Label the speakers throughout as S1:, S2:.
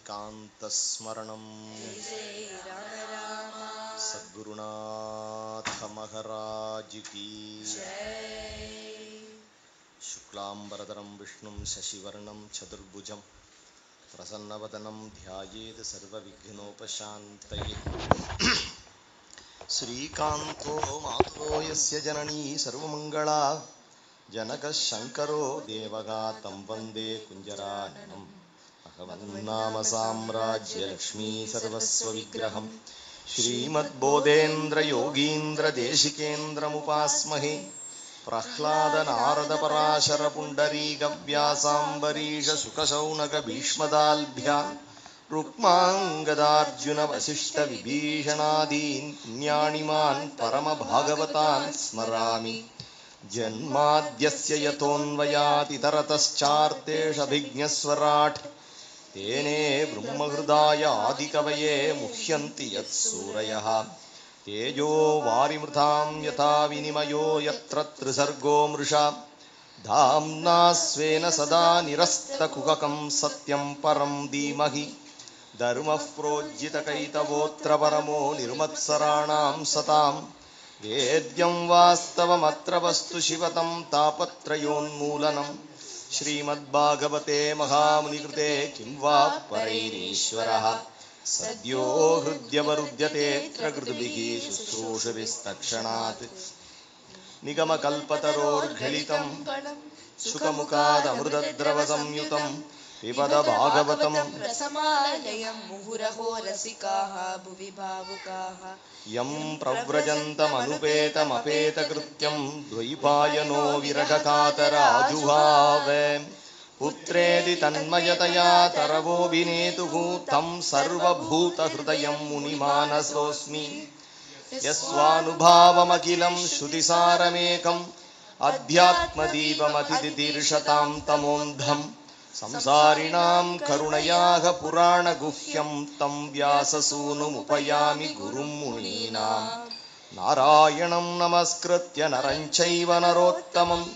S1: ஏகாந்தஸ்மரணம். சத்குருநாத மகாராஜ் கி ஜெய். சுக்லாம்பரதரம் விஷ்ணும் சசிவர்ணம் சதுர்புஜம் பிரசன்னவதனம் த்யாயேத் சர்வவிக்னோபசாந்தயே. ஸ்ரீகாந்தோ மாதோ யஸ்ய ஜனனீ சர்வமங்களா ஜனக சங்கரோ தேவகா தம் வந்தே குஞ்சரானனம். பகவன்னாம சாம்ராஜ்ய லக்ஷ்மீ சர்வஸ்வ விக்கிரகம் ஸ்ரீமத்போதேந்திர யோகீந்திர தேசிகேந்திரமுபாஸ்மஹே. பிரஹ்லாத நாரத பராசர புண்டரீக வியாசாம்பரீஷ சுகசௌனக பீஷ்மதால்பியான் ருக்மாங்கதார்ஜுன வசிஷ்ட விபீஷணாதீன் புண்ணியாணிமான் பரம பாகவதான் ஸ்மராமி. ஜன்மாத்யஸ்ய யதோன்வயாத் இதரதஸ்சார்த்தேஷபிஜ்ஞஸ்வராட் தேனே பிரம்மஹ்ருதாய ஆதிகவயே முஹ்யந்தி யத் சூரயः. தேஜோ வாரிமிருதாம் யதா விநிமயோ யத்ர த்ரிசர்கோ மிருஷா தாம்னா ஸ்வேன சதா நிரஸ்தகுஹகம் சத்யம் பரம் தீமஹி. தர்மः ப்ரோஜ்ஜிதகைதவோத்ர பரமோ நிர்மத்சராணாம் சதாம். வேத்யம் வாஸ்தவமத்ர வஸ்து சிவதம் தாபத்ரயோன்மூலனம். ஸ்ரீமத்பாகவதே மகாமுனிகிருதே கிம் வா பரைரீஸ்வரः சத்யோ ஹ்ருத்யவருத்யதேத்ர கிருத்பிஹி சுஸ்ரூஷவிஸ்தக்ஷணாத். நிகமகல்பதரோர்கலிதம் சுகமுகாதமிருதத்ரவ சம்யுதம் பிபத பாகவதம்
S2: ரசமாலயம் முஹுரஹோ ரசிகாஹ புவி பாவுகாஹ.
S1: யம் பிரவ்ரஜந்தமனுபேதமபேதகிருத்யம் த்வைபாயனோ விரககாதராஜுஹாவ. புத்ரேதி தன்மயதயா தரவோபிநேதுः தம் சர்வபூதஹ்ருதயம் முனிமானசோஸ்மி. யஸ்வானுபாவமகிலம் ஸ்ருதிசாரமேகம் அத்யாத்மதீபமதிதிதீர்ஷதாம் தமோந்தம். சம்சாரிணாம் கருணயாக புராணகுஹ்யம் தம் வியாசசூனுமுபயாமி குரும் முனீனாம். நாராயணம் நமஸ்கிருத்ய நரஞ்சைவ நரோத்தமம்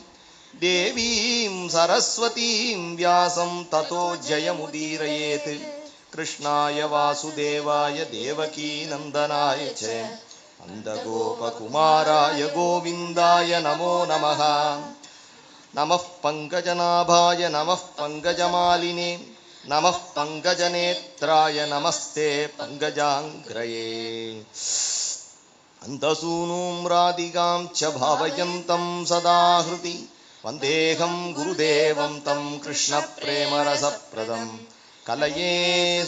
S1: தேவீம் சரஸ்வதீம் வியாசம் ததோ ஜயமுதீரயேத். கிருஷ்ணாய வாசுதேவாய தேவகீ நந்தனாய ச நந்தகோபகுமாராய கோவிந்தாய நமோ நமः. நமः பங்கஜநாபாய நமः பங்கஜமாலினே நமः பங்கஜநேத்ராய நமஸ்தே பங்கஜாங்கிரயே. அந்தசூனூம் ராதிகாம் ச பாவயந்தம் சதா ஹ்ருதி வந்தேகம் குருதேவம் தம் கிருஷ்ண பிரேமரசப்ரதம். கலயே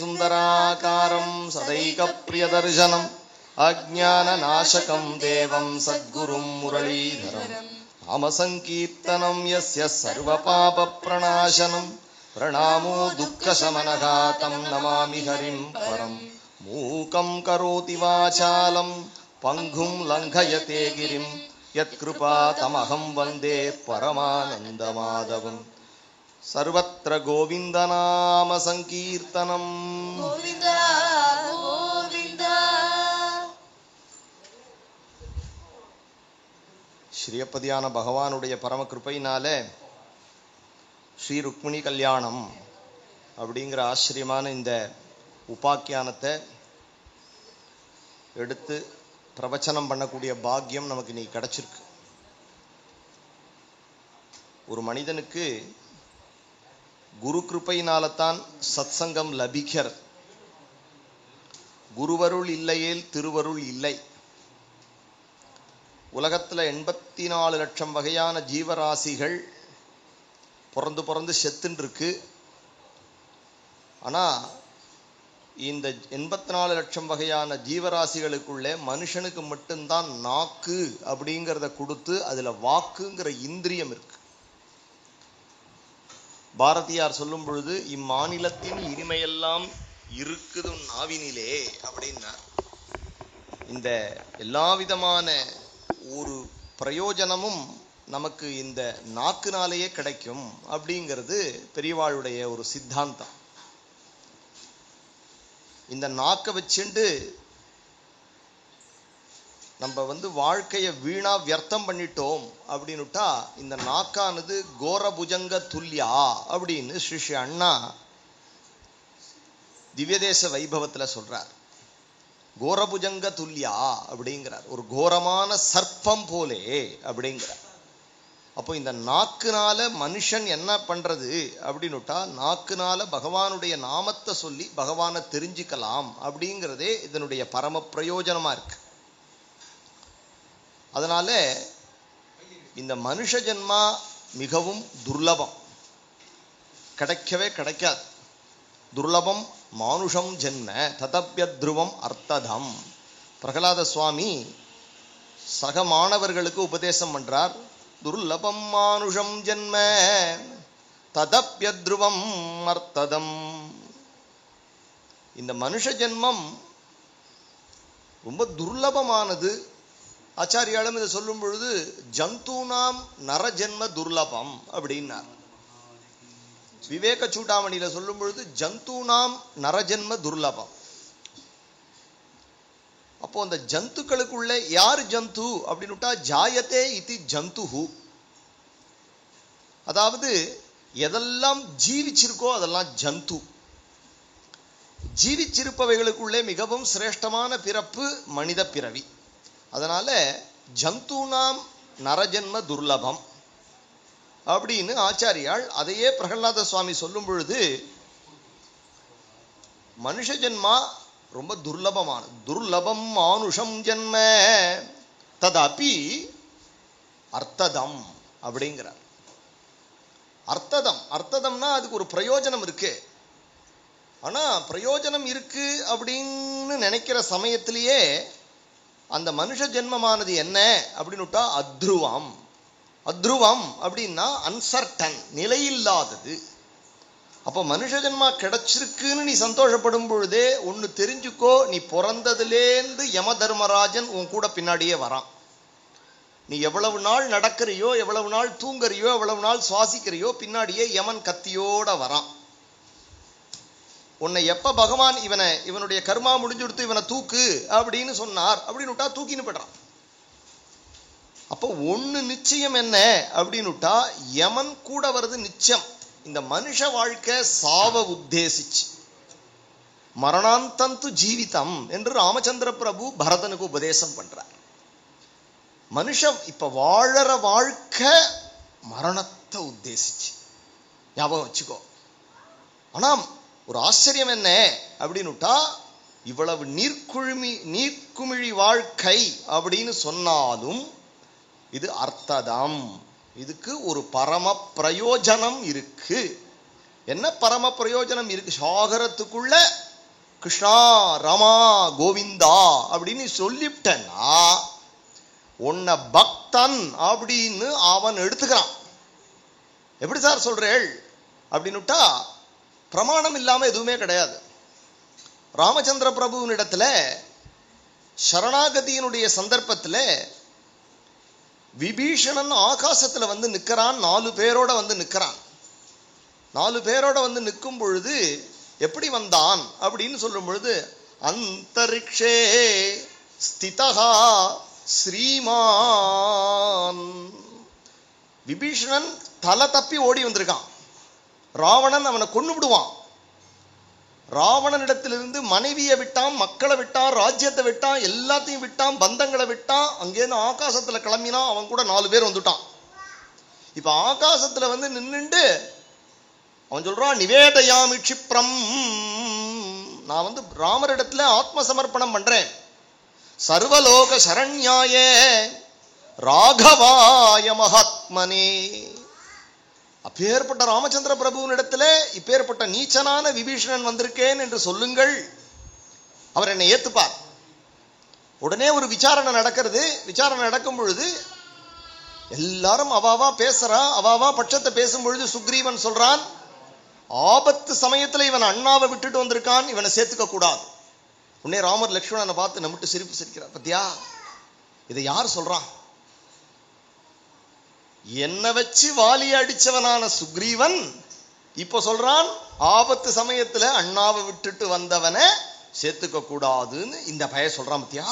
S1: சுந்தராகாரம் சதைக பிரியதர்சனம் அஜ்ஞானநாசகம் தேவம் சத்குரும் முரளீதரம். நாமசங்கீர்த்தனம் யஸ்ய சர்வபாபப்ரணாசனம் பிரணாமோ துக்கசமனः தம் நமாமி ஹரிம் பரம். மூகம் கரோதி வாசாலம் பங்கும் லங்கயதே கிரிம் யத்கிருபா தமஹம் வந்தே பரமானந்தமாதவம். சர்வத்ர கோவிந்தநாம சங்கீர்த்தனம்.
S2: கோவிந்தா கோவிந்தா.
S1: ஸ்ரீயப்பதியான பகவானுடைய பரம கிருபையினால ஸ்ரீ ருக்மிணி கல்யாணம் அப்படிங்கிற ஆச்சரியமான இந்த உபாக்கியானத்தை எடுத்து பிரவச்சனம் பண்ணக்கூடிய பாக்கியம் நமக்கு இன்னைக்கு கிடைச்சிருக்கு. ஒரு மனிதனுக்கு குரு கிருபையினால்தான் சத்சங்கம் லபிக்கிறது. குருவருள் இல்லையேல் திருவருள் இல்லை. உலகத்துல 84 லட்சம் வகையான ஜீவராசிகள் பிறந்து செத்துன்னு இருக்கு. ஆனா இந்த 84 லட்சம் வகையான ஜீவராசிகளுக்குள்ளே மனுஷனுக்கு மட்டும்தான் நாக்கு அப்படிங்கிறத கொடுத்து அதுல வாக்குங்கிற இந்திரியம் இருக்கு. பாரதியார் சொல்லும் பொழுது இம்மாநிலத்தின் இனிமையெல்லாம் இருக்குது நாவினிலே அப்படின்னார். இந்த எல்லா விதமான ஒரு பிரயோஜனமும் நமக்கு இந்த நாக்குனாலேயே கிடைக்கும் அப்படிங்கிறது பெரியவாளுடைய ஒரு சித்தாந்தம். இந்த நாக்கை வச்சுண்டு நம்ம வாழ்க்கையை வீணா வியர்த்தம் பண்ணிட்டோம் அப்படின்னுட்டா இந்த நாக்கானது கோரபுஜங்க துல்லியா அப்படின்னு ஸ்ரீ அண்ணா திவ்யதேச வைபவத்துல சொல்றார், கோரபுஜங்க துல்யா அப்படிங்கிறார், ஒரு கோரமான சர்ப்பம் போலே அப்படிங்கிறார். அப்போ இந்த நாக்குனால மனுஷன் என்ன பண்றது அப்படின்னுட்டா, நாக்குனால பகவானுடைய நாமத்தை சொல்லி பகவானை தெரிஞ்சுக்கலாம் அப்படிங்கிறதே இதனுடைய பரம பிரயோஜனமா இருக்கு. அதனால இந்த மனுஷ ஜென்மா மிகவும் துர்லபம், கிடைக்கவே கிடைக்காது. துர்லபம் மானுஷம் ஜென்ம ததப்யத்ருவம் அர்த்ததம். பிரகலாத சுவாமி சக மாணவர்களுக்கு உபதேசம் பண்றார். துர்லபம் மானுஷம் ஜென்ம ததப்யத்ருவம் அர்த்ததம். இந்த மனுஷ ஜென்மம் ரொம்ப துர்லபமானது. ஆச்சாரியாலும் இதை சொல்லும் பொழுது ஜந்தூனாம் நரஜென்ம துர்லபம் அப்படின்னார். விவேக சூடாமணியில சொல்லும் பொழுது ஜந்தூனாம் நரஜென்ம துர்லபம். அப்போ அந்த ஜந்துக்களுக்குள்ள யார் ஜந்து அப்படின்னுட்டா, ஜாயத்தே இது ஜந்துஹு. அதாவது எதெல்லாம் ஜீவிச்சிருக்கோ அதெல்லாம் ஜந்து. ஜீவிச்சிருப்பவைகளுக்குள்ளே மிகவும் சிரேஷ்டமான பிறப்பு மனித பிறவி. அதனால ஜந்தூனாம் நரஜென்ம துர்லபம் அப்படின்னு ஆச்சாரியால் அதையே பிரகலாத சுவாமி சொல்லும் பொழுது, மனுஷ ஜென்மா ரொம்ப துர்லபமான, துர்லபம் மானுஷம் ஜென்ம ததபி அர்த்ததம் அப்படிங்கிறார். அர்த்ததம், அர்த்ததம்னா அதுக்கு ஒரு பிரயோஜனம் இருக்கு. ஆனா பிரயோஜனம் இருக்கு அப்படின்னு நினைக்கிற சமயத்திலேயே அந்த மனுஷ ஜென்மமானது என்ன அப்படின்னுட்டா அத்ருவம். அத்ருவம் அப்படின்னா அன்சர்டன், நிலையில்லாதது. அப்போ மனுஷ ஜென்மா கிடைச்சிருக்குன்னு நீ சந்தோஷப்படும் பொழுதே ஒன்னு தெரிஞ்சுக்கோ, நீ பிறந்ததுலேருந்து யம தர்மராஜன் உன் கூட பின்னாடியே வரான். நீ எவ்வளவு நாள் நடக்கிறியோ, எவ்வளவு நாள் தூங்குறியோ, எவ்வளவு நாள் சுவாசிக்கிறியோ, பின்னாடியே யமன் கத்தியோட வரான். உன்னை எப்ப பகவான் இவனுடைய கர்மா முடிஞ்சுடுத்து இவனை தூக்கு அப்படின்னு சொன்னார் அப்படின்னுட்டா தூக்கின்னு போடுறான். அப்போ ஒண்ணு நிச்சயம் என்ன அப்படின்னுட்டா, யமன் கூட வருது நிச்சயம். இந்த மனுஷ வாழ்க்கை சாவ உத்தேசிச்சு, மரணாந்தந்து ஜீவிதம் என்று ராமச்சந்திர பிரபு பரதனுக்கு உபதேசம் பண்றார். மனுஷன் இப்ப வாழற வாழ்க்கை மரணத்தை உத்தேசிச்சு, ஞாபகம் வச்சுக்கோ. ஆனா ஒரு ஆச்சரியம் என்ன அப்படின்னுட்டா, இவ்வளவு நீர்க்குமிழி வாழ்க்கை அப்படின்னு சொன்னாலும் இது அர்த்ததம். இதுக்கு ஒரு பரம பிரயோஜனம் இருக்கு. என்ன பரம பிரயோஜனம் இருக்கு? சாகரத்துக்குள்ள கிருஷ்ணா ரமா கோவிந்தா அப்படின்னு சொல்லிவிட்டனா உன்னை பக்தன் அப்படின்னு அவன் எடுத்துக்கிறான். எப்படி சார் சொல்றேள் அப்படின்னுட்டா, பிரமாணம் இல்லாம எதுவுமே கிடையாது. ராமச்சந்திர பிரபுவினிடத்துல சரணாகதியினுடைய சந்தர்ப்பத்துல விபீஷணன் ஆகாசத்துல வந்து நிக்கிறான், 4 பேரோட வந்து நிக்கிறான். 4 பேரோட வந்து நிற்கும் பொழுது எப்படி வந்தான் அப்படின்னு சொல்லும் பொழுது, அந்தரிக்ஷே ஸ்திதஹா ஸ்ரீமான். விபீஷணன் தலை தப்பி ஓடி வந்திருக்கான். ராவணன் அவனை கொன்னு விடுவான். ராவணனிடத்திலிருந்து மனைவியை விட்டான், மக்களை விட்டான், ராஜ்யத்தை விட்டான், எல்லாத்தையும் விட்டான், பந்தங்களை விட்டான். அங்கேருந்து ஆகாசத்துல கிளம்பினான். அவன் கூட 4 பேர் வந்துட்டான். இப்ப ஆகாசத்துல வந்து நின்னுண்டு அவன் சொல்றான், நிவேதயாமி க்ஷிப்ரம், நான் வந்து ராமரிடத்துல ஆத்ம சமர்ப்பணம் பண்றேன். சர்வலோக சரண்யாய ராகவாய மகாத்மனே. அப்பேற்பட்ட ராமச்சந்திர பிரபுவினிடத்துல இப்பேற்பட்ட நீச்சனான விபீஷணன் வந்திருக்கேன் என்று சொல்லுங்கள், அவர் என்னை ஏத்துப்பார். உடனே ஒரு விசாரணை நடக்கிறது. விசாரணை நடக்கும் பொழுது எல்லாரும் அவாவா பேசுறா. அவாவா பட்சத்தை பேசும் பொழுது சுக்ரீவன் சொல்றான், ஆபத்து சமயத்துல இவன் அண்ணாவை விட்டுட்டு வந்திருக்கான், இவனை சேர்த்துக்க கூடாது. உடனே ராமர் லக்ஷ்மணனை பார்த்து நம்மட்டு சிரிப்பு சிரிக்கிறார். பத்தியா, இதை யார் சொல்றான்? என்ன வச்சு வாலி அடிச்சவனான சுக்ரீவன் இப்ப சொல்றான், ஆபத்து சமயத்துல அண்ணாவை விட்டுட்டு வந்தவனை சேர்த்துக்க கூடாதுன்னு இந்த பய சொல்றான். பத்தியா,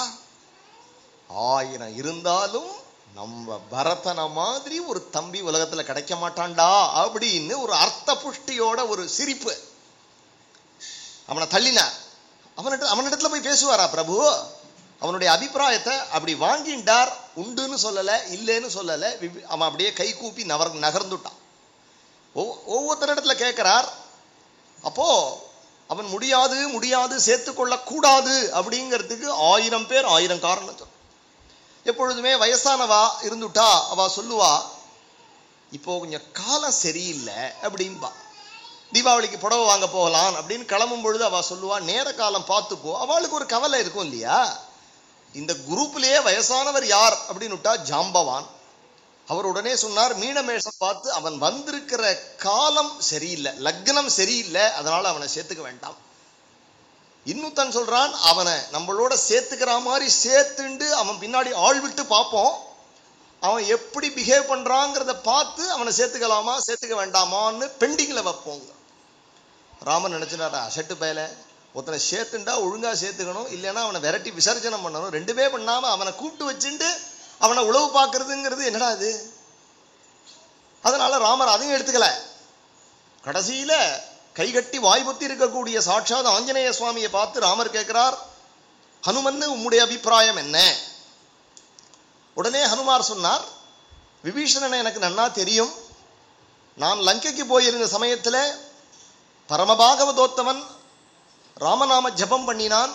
S1: 1000 இருந்தாலும் நம்ம பரதன மாதிரி ஒரு தம்பி உலகத்துல கிடைக்க மாட்டான்டா அப்படின்னு ஒரு அர்த்த புஷ்டியோட ஒரு சிரிப்பு. அவனை தள்ளினார். அவனிடத்துல போய் பேசுவாரா பிரபு? அவனுடைய அபிப்பிராயத்தை அப்படி வாங்கிண்டார். உண்டுன்னு சொல்லல, இல்லைன்னு சொல்லல. அவன் அப்படியே கை கூப்பி நகர்ந்துட்டான். ஒவ்வொருத்தரிடத்துல கேட்கிறார். அப்போ அவன் முடியாது முடியாது சேர்த்துக்கொள்ள கூடாது அப்படிங்கிறதுக்கு 1000 பேர் 1000 காரணம் சொல்ல. எப்பொழுதுமே வயசானவா இருந்துட்டா அவ சொல்லுவா, இப்போ கொஞ்சம் காலம் சரியில்லை அப்படின்பா. தீபாவளிக்கு புடவை வாங்க போகலாம் அப்படின்னு கிளம்பும் பொழுது அவ சொல்லுவா, நேர காலம் பார்த்துப்போ. அவளுக்கு ஒரு கவலை இருக்கும் இல்லையா? இந்த குரூப்லயே வயசானவர் யார் அப்படின்னுட்டா ஜாம்பவான். அவர் உடனே சொன்னார், மீனமேஷம் பார்த்து அவன் வந்திருக்கிற காலம் சரியில்லை, லக்னம் சரியில்லை, அதனால அவனை சேர்த்துக்க வேண்டாம். இன்னுத்தன் சொல்றான், அவனை நம்மளோட சேர்த்துக்கிற மாதிரி சேர்த்துண்டு அவன் பின்னாடி ஆள் விட்டு பார்ப்போம், அவன் எப்படி பிஹேவ் பண்றாங்கிறத பார்த்து அவனை சேர்த்துக்கலாமா சேர்த்துக்க வேண்டாமான்னு பெண்டிங்ல வைப்போங்க. ராமன் நினைச்சினாரா, அசட்டு பயல, ஒருத்தனை சேர்த்துண்டா ஒழுங்கா சேர்த்துக்கணும், இல்லைன்னா அவனை விரட்டி விசர்ஜனம் பண்ணணும். ரெண்டுமே பண்ணாம அவனை கூப்பிட்டு வச்சுட்டு அவனை உழவு பார்க்கறதுங்கிறது என்னடா அது? அதனால ராமர் அதையும் எடுத்துக்கல. கடைசியில கைகட்டி வாய்புத்தி இருக்கக்கூடிய சாட்சாத் ஆஞ்சநேய சுவாமியை பார்த்து ராமர் கேட்கிறார், ஹனுமன் உம்முடைய அபிப்பிராயம் என்ன? உடனே ஹனுமார் சொன்னார், விபீஷணனை எனக்கு நன்னா தெரியும். நான் லங்கைக்கு போயிருந்த சமயத்துல பரமபாகவதோத்தவன் ராமநாம ஜபம் பண்ணினான்.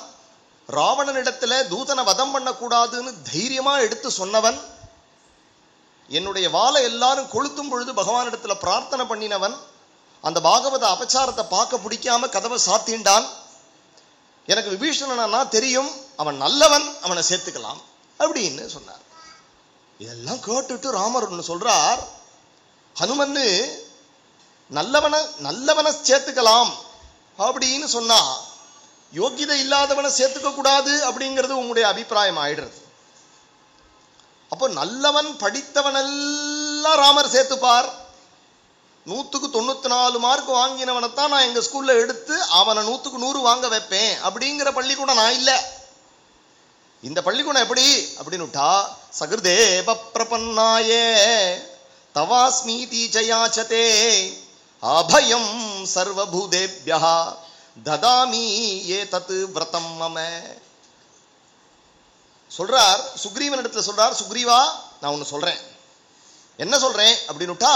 S1: ராவணனிடத்துல தூதனை வதம் பண்ணக்கூடாதுன்னு தைரியமா எடுத்து சொன்னவன். என்னுடைய வாளை எல்லாரும் கொளுத்தும் பொழுது பகவானிடத்துல பிரார்த்தனை பண்ணினவன். அந்த பாகவத அபச்சாரத்தை பார்க்க பிடிக்காம கதவை சாத்திண்டான். எனக்கு விபீஷணனா தெரியும், அவன் நல்லவன், அவனை சேர்த்துக்கலாம் அப்படின்னு சொன்னார். இதெல்லாம் கேட்டுட்டு ராமர் ஒன்று சொல்றார், ஹனுமன்னு நல்லவனை சேர்த்துக்கலாம் அப்படின்னு சொன்னா யோகிதை இல்லாதவனை சேர்த்துக்க கூடாது அப்படிங்கிறது உங்களுடைய அபிப்பிராயம் ஆயிடுறது. அப்போ நல்லவன் படித்தவனெல்லாம் ராமர் சேர்த்துப்பார். 100க்கு 94 மார்க் வாங்கினவனைத்தான் நான் எங்க ஸ்கூல்ல எடுத்து அவனை 100க்கு 100 வாங்க வைப்பேன் அப்படிங்கிற பள்ளிக்கூடம் நான் இல்லை. இந்த பள்ளிக்கூடம் எப்படி அப்படின்னுட்டா, சகிருதேவ பிரபன்னாயே தவாஸ்மீதி ஜயாச்சதே அபயம் சர்வபூதேப்யா ததாமி ஏ தத்து விரதம் மம. சொல்றார் சுக்ரீவன் இடத்துல சொல்றார், சுக்ரீவா நான் ஒன்னு சொல்றேன். என்ன சொல்றேன் அப்படின்னுட்டா,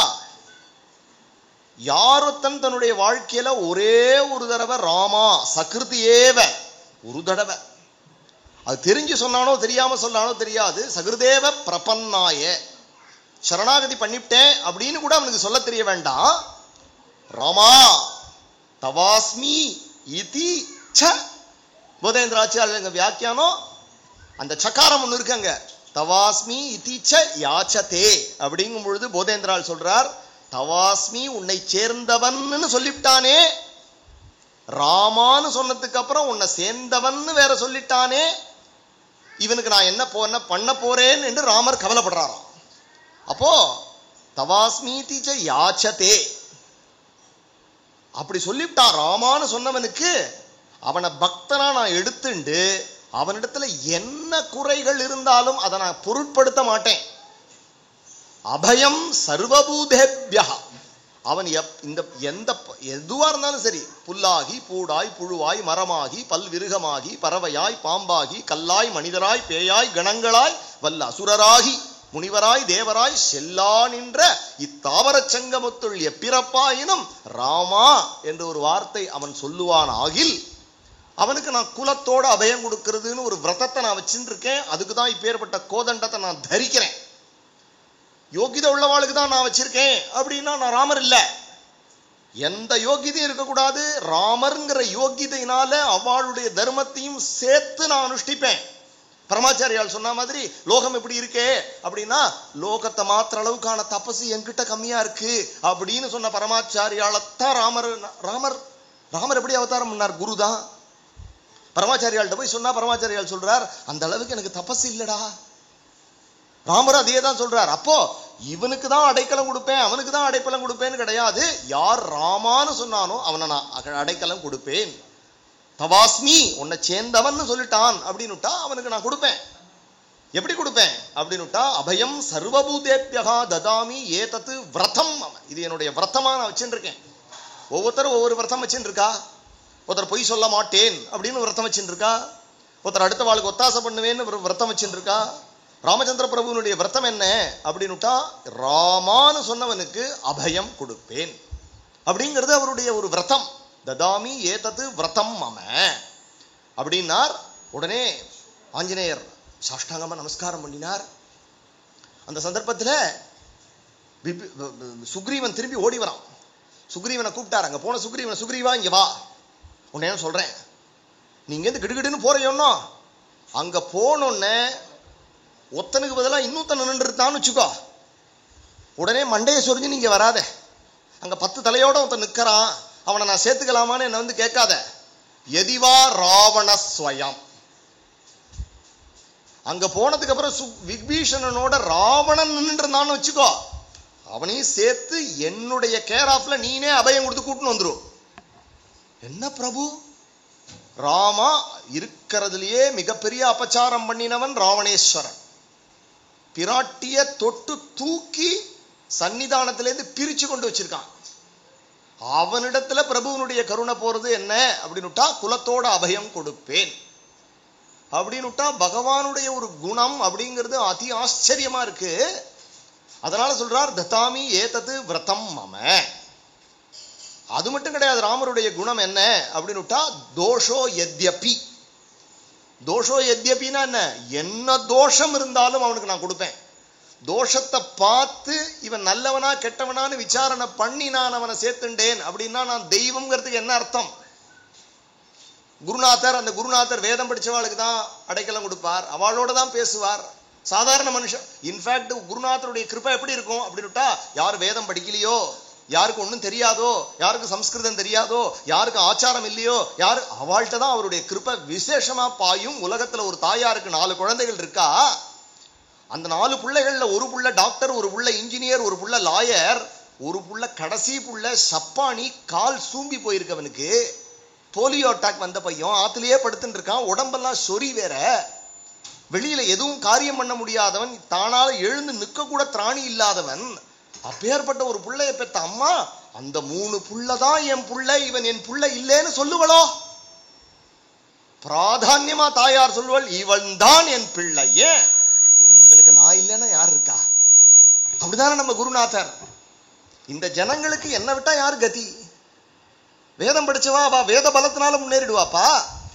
S1: யாரொத்தன் தன்னுடைய வாழ்க்கையில ஒரே ஒரு தடவை ராமா சகிருதியேவ, ஒரு தடவை, அது தெரிஞ்சு சொன்னானோ தெரியாம சொன்னானோ தெரியாது, சகிருதேவ பிரபன்னாய சரணாகதி பண்ணிவிட்டேன் அப்படின்னு கூட அவனுக்கு சொல்ல தெரிய வேண்டாம். ராமா தவாஸ்மி இதி ச, போதேந்திராச்சாரியங்க வியாக்கியானம் அந்த சக்காரம் ஒண்ணு இருக்குங்க, தவாஸ்மி இதி ச யாச்சதே அப்படிங்கும் பொழுது போதேந்திரால் சொல்றார், தவாஸ்மி உன்னை சேர்ந்தவன்னு சொல்லிவிட்டானே, ராமான்னு சொன்னதுக்கு அப்புறம் உன்னை சேர்ந்தவன் வேற சொல்லிட்டானே, இவனுக்கு நான் என்ன பண்ண போறேன் என்று ராமர் கவலைப்படுறாராம். அப்போ தவாஸ்மீதி ச யாச்சதே அப்படி சொல்லிவிட்டான். ராமான்னு சொன்னவனுக்கு அவனை பக்தனா நான் எடுத்துண்டு அவனிடத்துல என்ன குறைகள் இருந்தாலும் அதை நான் பொருட்படுத்த மாட்டேன். அபயம் சர்வபூதேப்யா, அவன் எதுவா இருந்தாலும் சரி, புல்லாகி பூடாய் புழுவாய் மரமாகி பல்விருகமாகி பறவையாய் பாம்பாகி கல்லாய் மனிதராய் பேயாய் கணங்களாய் வல்ல அசுரராகி முனிவராய் தேவராய் செல்லா நின்ற இத்தாவர சங்கமத்துள் எப்பிறப்பாயினும் ராமா என்று ஒரு வார்த்தை அவன் சொல்லுவான் ஆகில், அவனுக்கு நான் குலத்தோட அபயம் கொடுக்கிறதுன்னு ஒரு விரதத்தை நான் வச்சுட்டு இருக்கேன். அதுக்குதான் இப்பேற்பட்ட கோதண்டத்தை நான் தரிக்கிறேன். யோகிதை உள்ளவாளுக்கு தான் நான் வச்சிருக்கேன் அப்படின்னா நான் ராமர் இல்ல. எந்த யோகிதையும் இருக்கக்கூடாது, ராமர்ங்கிற யோகிதையினால அவளுடைய தர்மத்தையும் சேர்த்து நான் அனுஷ்டிப்பேன். பரமாச்சாரியால் சொன்ன மாதிரி லோகம் எப்படி இருக்கே அப்படின்னா, லோகத்தை மாத்திர அளவுக்கான தபசு என்கிட்ட கம்மியா இருக்கு அப்படின்னு சொன்ன பரமாச்சாரியாலத்தான் ராமர் எப்படி அவதாரம் பண்ணார்? குரு தான். பரமாச்சாரியால்கிட்ட போய் சொன்னா பரமாச்சாரியால் சொல்றார், அந்த அளவுக்கு எனக்கு தபசு இல்லடா. ராமர் அதே தான் சொல்றார். அப்போ இவனுக்கு தான் அடைக்கலம் கொடுப்பேன் அவனுக்கு தான் அடைக்கலம் கொடுப்பேன்னு கிடையாது. யார் ராமான்னு சொன்னானோ அவனை நான் அடைக்கலம் கொடுப்பேன். தவாஸ்மி உன்னை சேர்ந்தவன் சொல்லிட்டான் அப்படின்னுட்டா அவனுக்கு நான் கொடுப்பேன். எப்படி கொடுப்பேன் அப்படின்னுட்டா, அபயம் சர்வபூதேப்யா ததாமி ஏதத்து விரதம். இது என்னுடைய விரதமா நான் வச்சுட்டு இருக்கேன். ஒவ்வொருத்தரும் ஒவ்வொரு விரதம் வச்சுட்டு இருக்கா. ஒருத்தர் பொய் சொல்ல மாட்டேன் அப்படின்னு விரதம் வச்சுட்டு இருக்கா. ஒருத்தர் அடுத்த வாழ்க்கை ஒத்தாசை பண்ணுவேன்னு விரதம் வச்சுட்டு இருக்கா. ராமச்சந்திர பிரபுனுடைய விரதம் என்ன அப்படின்னுட்டா, ராமான்னு சொன்னவனுக்கு அபயம் கொடுப்பேன் அப்படிங்கிறது அவருடைய ஒரு விரதம். ததாமி ஏதது விரதம் மம அப்படின்னார். உடனே ஆஞ்சநேயர் சாஷ்டாங்கமா நமஸ்காரம் பண்ணினார். அந்த சந்தர்ப்பத்தில் சுக்ரீவன் திரும்பி ஓடி வரான். சுக்ரீவனை கூப்பிட்டார். அங்க போன சுக்ரீவா இங்க வா, உன்ன சொல்றேன். நீங்க இருந்து கிடுகிடுன்னு போறையோன்னா அங்க போனோன்ன ஒத்தனுக்கு பதிலாக இன்னொத்தனை நின்றுட்டான்னு வச்சுக்கோ, உடனே மண்டையை சொரிஞ்சு நீங்க வராத. அங்க 10 தலையோட ஒருத்தன் நிற்கிறான், அவனை நான் சேர்த்துக்கலாமான்னு என்ன வந்து கேட்காத. எதிவா ராவண ஸ்வயம். அங்க போனதுக்கு அப்புறம் விபீஷணனோட ராவணன் நின்று இருந்தான்னு வச்சுக்கோ, அவனையும் சேர்த்து என்னுடைய கேர் ஆஃப்ல நீனே அபயம் கொடுத்து கூட்டுன்னு வந்துரும். என்ன பிரபு, ராமா இருக்கிறதுலயே மிகப்பெரிய அபச்சாரம் பண்ணினவன் ராவணேஸ்வரன். பிராட்டிய தொட்டு தூக்கி சன்னிதானத்திலேருந்து பிரிச்சு கொண்டு வச்சிருக்கான். அவனிடத்துல பிரபுவனுடைய கருணை போறது என்ன அப்படின்னுட்டா, குலத்தோட அபயம் கொடுப்பேன் அப்படின்னுட்டா பகவானுடைய ஒரு குணம் அப்படிங்கிறது அதி ஆச்சரியமா இருக்கு. அதனால சொல்றார் ததாமி ஏதது விரதம் மம. அது மட்டும் கிடையாது, ராமருடைய குணம் என்ன அப்படின்னுட்டா, தோஷோ யத்யபி. தோஷோ யத்யபின்னா என்ன, என்ன தோஷம் இருந்தாலும் அவனுக்கு நான் கொடுப்பேன். தோஷத்தை பார்த்து இவன் நல்லவனா கெட்டவனான்னு விசாரணை பண்ணி நான் அவனை சேர்த்துண்டேன் அப்படின்னா நான் தெய்வம்ங்கிறதுக்கு என்ன அர்த்தம்? குருநாதர், அந்த குருநாதர் வேதம் படிச்சவாளுக்கு தான் அடைக்கலம் கொடுப்பார், அவளோட தான் பேசுவார். சாதாரண மனுஷன், இன்ஃபேக்ட் குருநாதருடைய கிருபை எப்படி இருக்கும் அப்படின்னுட்டா, யார் வேதம் படிக்கலையோ, யாருக்கு ஒன்றும் தெரியாதோ, யாருக்கு சம்ஸ்கிருதம் தெரியாதோ, யாருக்கு ஆச்சாரம் இல்லையோ, யாரு அவள்கிட்ட தான் அவருடைய கிருபை விசேஷமா பாயும். உலகத்துல ஒரு தாயாருக்கு 4 குழந்தைகள் இருக்கா, அந்த 4 பிள்ளைகள்ல ஒரு புள்ள டாக்டர், ஒரு புள்ள இன்ஜினியர், ஒரு புள்ள லாயர், ஒரு புள்ள கடைசி புள்ள சப்பானி, கால் சூம்பி போயிருக்கவனுக்கு போலியோ அட்டாக் வந்த பையன், ஆத்துலயே படுத்துட்டு இருக்கான், உடம்பெல்லாம் சொறி வேற, வெளியில எதுவும் காரியம் பண்ண முடியாதவன், தானால எழுந்து நிற்க கூட திராணி இல்லாதவன். அப்பேற்பட்ட ஒரு புள்ளைய பெற்ற அம்மா அந்த 3 புள்ளதான் என் புள்ள, இவன் என் புள்ள இல்லைன்னு சொல்லுவளோ? பிராதான்யமா தாயார் சொல்லுவள், இவன் தான் என் பிள்ளை. ஏன் இவனுக்கு நான் இல்லைன்னா யார் இருக்கா? அப்படிதானே நம்ம குருநாதர். இந்த ஜனங்களுக்கு என்ன விட்டா யார் கதி? வேதம் படிச்சவா வா வேத பலத்தினால முன்னேறிடுவாப்பா,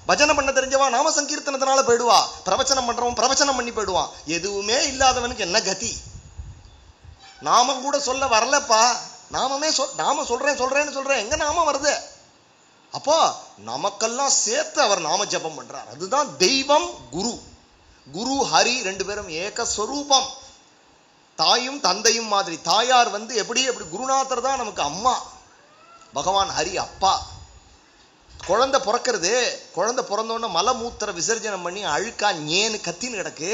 S1: பஜனை பண்ண தெரிஞ்சவா நாம சங்கீர்த்தனத்தினால போயிடுவா, பிரவச்சனம் பண்றவன் பிரவச்சனம் பண்ணி போயிடுவான். எதுவுமே இல்லாதவனுக்கு என்ன கதி? நாமம் கூட சொல்ல வரலப்பா, நாம சொல்றேன்னு எங்க நாம வருது? அப்போ நமக்கெல்லாம் சேர்த்து அவர் நாம ஜபம் பண்றார். அதுதான் தெய்வம். குரு குரு ஹரி 2 பேரும் ஏகஸ்வரூபம், தாயும் தந்தையும் மாதிரி. தாயார் எப்படி குருநாதர் தான் நமக்கு அம்மா, பகவான் ஹரி அப்பா. குழந்தை பிறக்கிறது, குழந்தை பிறந்தோடனே மலமூத்திர விசர்ஜனம் பண்ணி அழுக்கா ஏன்னு கத்தின்னு கிடக்கு.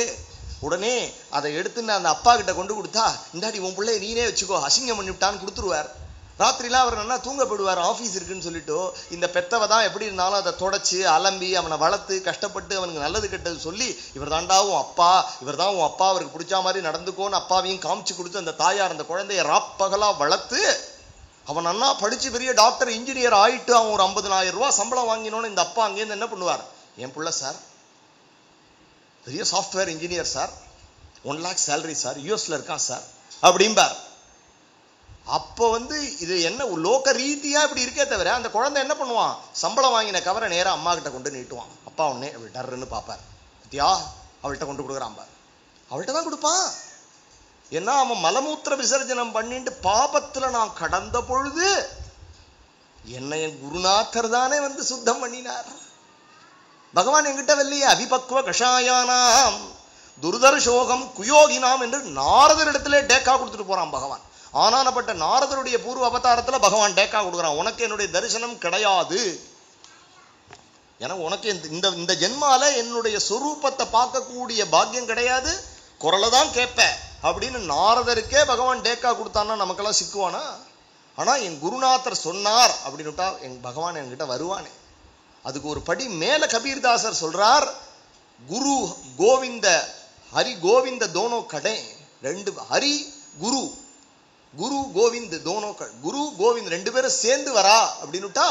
S1: உடனே அதை எடுத்துன்னு அந்த அப்பா கிட்ட கொண்டு கொடுத்தா, இந்தாடி உன் பிள்ளைய நீனே வச்சுக்கோ, அசிங்கம் பண்ணிவிட்டான்னு கொடுத்துருவார். ராத்திரிலாம் அவர் நல்லா தூங்க போயிடுவார், ஆஃபீஸ் இருக்குன்னு சொல்லிட்டு. இந்த பெத்தவ தான் எப்படி இருந்தாலும் அதை தொடச்சி அலம்பி அவனை வளர்த்து கஷ்டப்பட்டு அவனுக்கு நல்லது கெட்டது சொல்லி, இவர் தாண்டா உன் அப்பா, இவர் தான் உன் அப்பா, அவருக்கு பிடிச்ச மாதிரி நடந்துக்கோன்னு அப்பாவையும் காமிச்சு கொடுத்து அந்த தாயார் அந்த குழந்தைய ராப்பகலா வளர்த்து அவன் அண்ணா படிச்சு பெரிய டாக்டர் இன்ஜினியர் ஆயிட்டு அவன் ஒரு 50,000 ரூபாய் சம்பளம் வாங்கினோன்னு இந்த அப்பா அங்கேருந்து என்ன பண்ணுவார்? என் புள்ள சார் பெரிய software engineer sir, 1 lakh salary sir, யூஎஸ்ல இருக்கான் சார் அப்படிம்பார். அப்போ இது என்ன லோக ரீதியா இப்படி இருக்கே தவிர, அந்த குழந்தை என்ன பண்ணுவான்? சம்பளம் வாங்கின கவரை நேரம் அம்மா கிட்ட கொண்டு நீட்டுவான். அப்பா உடனே டர்ன்னு பார்ப்பார், தியா அவள்கிட்ட கொண்டு கொடுக்குறான் பார், அவள்கிட்ட தான் கொடுப்பான். ஏன்னா அவன் மலமூத்திர விசர்ஜனம் பண்ணிட்டு பாபத்துல நான் கடந்த பொழுது என்னை என் குருநாதர் தானே சுத்தம் பண்ணினார். பகவான் என்கிட்ட வெள்ளையே அவிபக்வ கஷாயானாம் துர்தர்ஷோகம் குயோகினாம் என்று நாரதரிடத்திலே டேக்கா கொடுத்துட்டு போறான் பகவான். ஆனானப்பட்ட நாரதருடைய பூர்வ அவதாரத்துல பகவான் டேக்கா கொடுக்குறான், உனக்கு என்னுடைய தரிசனம் கிடையாது, எனக்கு உனக்கு இந்த ஜென்மால என்னுடைய சொரூபத்தை பார்க்கக்கூடிய பாக்கியம் கிடையாது, குரலை தான் கேட்ப அப்படின்னு நாரதருக்கே பகவான் டேக்கா கொடுத்தான்னா நமக்கெல்லாம் சிக்குவானா? ஆனா என் குருநாதர் சொன்னார் அப்படின்னுட்டா என் பகவான் என்கிட்ட வருவானே. அதுக்கு ஒரு படி மேல கபீர்தாசர் சொல்றார், குரு கோவிந்த ஹரி கோவிந்த தோனோ கடை 2 ஹரி குரு, குரு கோவிந்த் தோனோ குரு கோவிந்த் 2 பேரும் சேர்ந்து வரா அப்படின்னுட்டா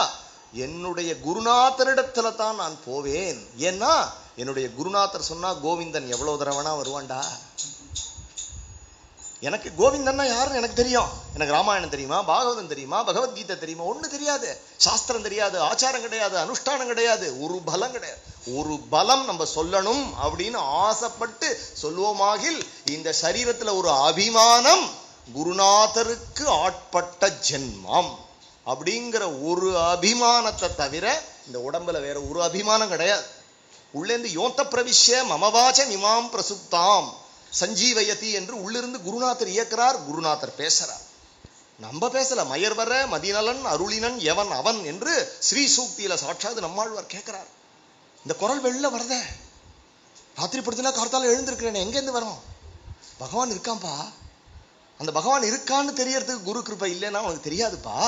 S1: என்னுடைய குருநாதரிடத்துல தான் நான் போவேன். ஏன்னா என்னுடைய குருநாதர் சொன்னா கோவிந்தன் எவ்வளவு தடவைனா வருவான்டா. எனக்கு கோவிந்தன்னா யாருன்னு எனக்கு தெரியும். எனக்கு ராமாயணம் தெரியுமா, பாகவதம் தெரியுமா, பகவத்கீதை தெரியுமா? ஒண்ணு தெரியாது. சாஸ்திரம் தெரியாது, ஆச்சாரம் கிடையாது, அனுஷ்டானம் கிடையாது, ஒரு பலம் கிடையாது. ஒரு பலம் நம்ம சொல்லணும் அப்படின்னு ஆசைப்பட்டு சொல்லுவோமாகில் இந்த சரீரத்துல ஒரு அபிமானம் குருநாதருக்கு ஆட்பட்ட ஜென்மம் அப்படிங்கிற ஒரு அபிமானத்தை தவிர இந்த உடம்புல வேற ஒரு அபிமானம் கிடையாது. உள்ளேந்து யோத்த பிரவிஷ்ய மமவாச்ச இமாம் பிரசுப்தாம் சஞ்சீவயதி என்று உள்ளிருந்து குருநாதர் இயக்கிறார். குருநாதர் பேசுறார், நம்ம பேசல. மயர்வர மதிநலன் அருளினன் எவன் அவன் என்று ஸ்ரீ சூக்தியில சாட்சாது நம்மாழ்வார் கேட்கிறார். இந்த குரல் வெளில வரத ராத்திரி படுத்தினா கார்த்தால எழுந்திருக்கிறேன், எங்க இருந்து வரும்? பகவான் இருக்கான்பா. அந்த பகவான் இருக்கான்னு தெரியறதுக்கு குரு கிருபை இல்லைன்னா உனக்கு தெரியாதுப்பா.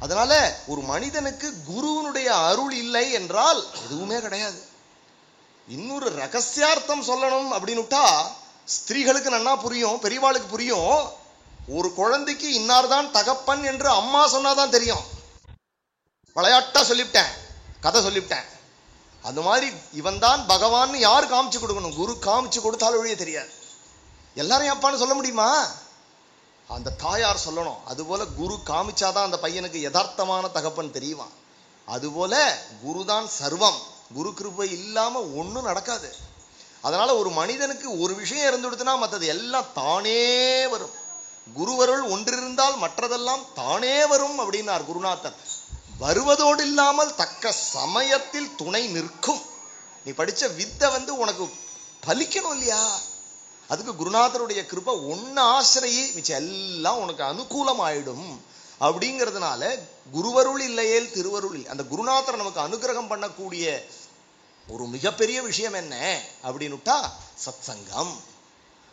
S1: அதனால ஒரு மனிதனுக்கு குருவனுடைய அருள் இல்லை என்றால் எதுவுமே கிடையாது. இன்னொரு ரகசியார்த்தம் சொல்லணும் அப்படின்னுட்டா ஸ்திரீகளுக்கு நன்னா புரியும், பெரியவாளுக்கு புரியும். ஒரு குழந்தைக்கு இன்னார்தான் தகப்பன் என்று அம்மா சொன்னாதான் தெரியும். விளையாட்டா சொல்லிவிட்டேன், கதை சொல்லிவிட்டேன். அது மாதிரி இவன் தான் பகவான் யார் காமிச்சு கொடுக்கணும்? குரு காமிச்சு கொடுத்தாலும் ஒழிய தெரியாது. எல்லாரையும் அப்பான்னு சொல்ல முடியுமா? அந்த தாயார் சொல்லணும். அதுபோல குரு காமிச்சாதான் அந்த பையனுக்கு யதார்த்தமான தகப்பன் தெரியுமா. அதுபோல குருதான் சர்வம். குரு கிருபை இல்லாம ஒண்ணும் நடக்காது. அதனால ஒரு மனிதனுக்கு ஒரு விஷயம் இருந்துடுத்துனா மற்றது எல்லாம் தானே வரும். குருவருள் ஒன்றிருந்தால் மற்றதெல்லாம் தானே வரும் அப்படின்னார் குருநாதர். வருவதோடு இல்லாமல் தக்க சமயத்தில் துணை நிற்கும். நீ படிச்ச வித்தை உனக்கு பலிக்கணும் இல்லையா? அதுக்கு குருநாதருடைய கிருபை ஒன்னு ஆசிரியை மிச்சம் எல்லாம் உனக்கு அனுகூலம் ஆயிடும். அப்படிங்கிறதுனால குருவருள் இல்லையேல் திருவருள் இல்லை. அந்த குருநாதர் நமக்கு அனுகிரகம் பண்ணக்கூடிய ஒரு மிகப்பெரிய விஷயம் என்ன அப்படின்னுட்டா சத் சங்கம்.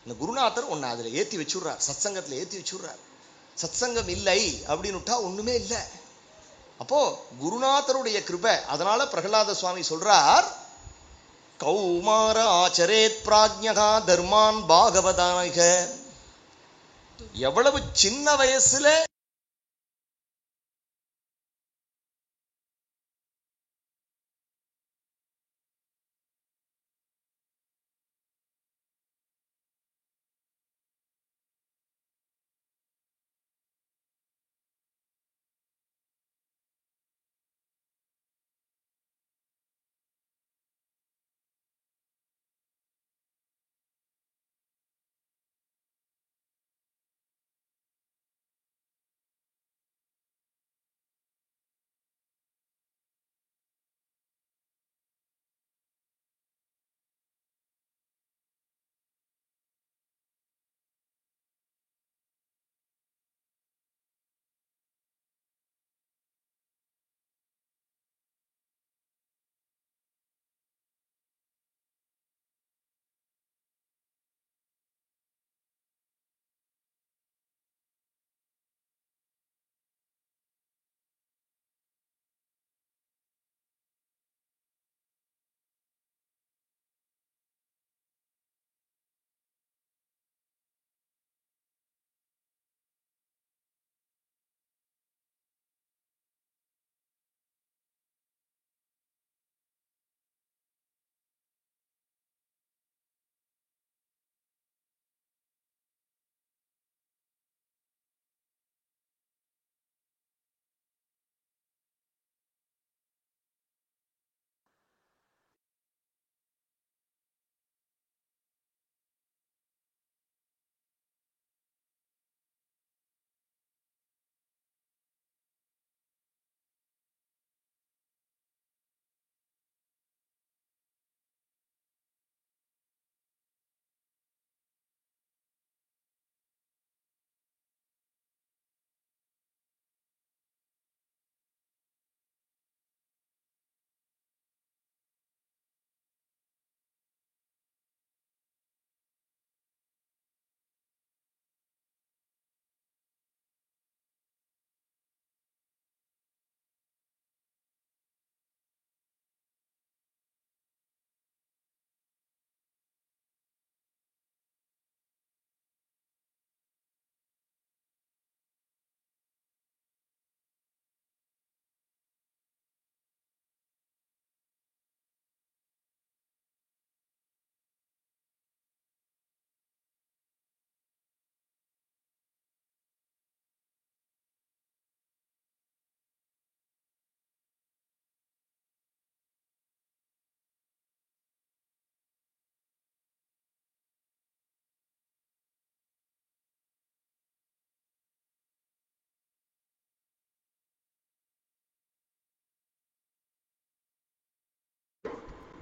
S1: இந்த குருநாதர் ஒன்னு அதுல ஏத்தி வச்சுடுறார், சத் சங்கத்துல ஏத்தி வச்சுடுறார். சத் சங்கம் இல்லை அப்படின்னுட்டா ஒண்ணுமே இல்லை. அப்போ குருநாதருடைய கிருபை. அதனால பிரகலாத சுவாமி சொல்றார், கௌமார ஆச்சரேத் பிராஜ்ஞகா தர்மான் பாகவதானக. எவ்வளவு சின்ன வயசுல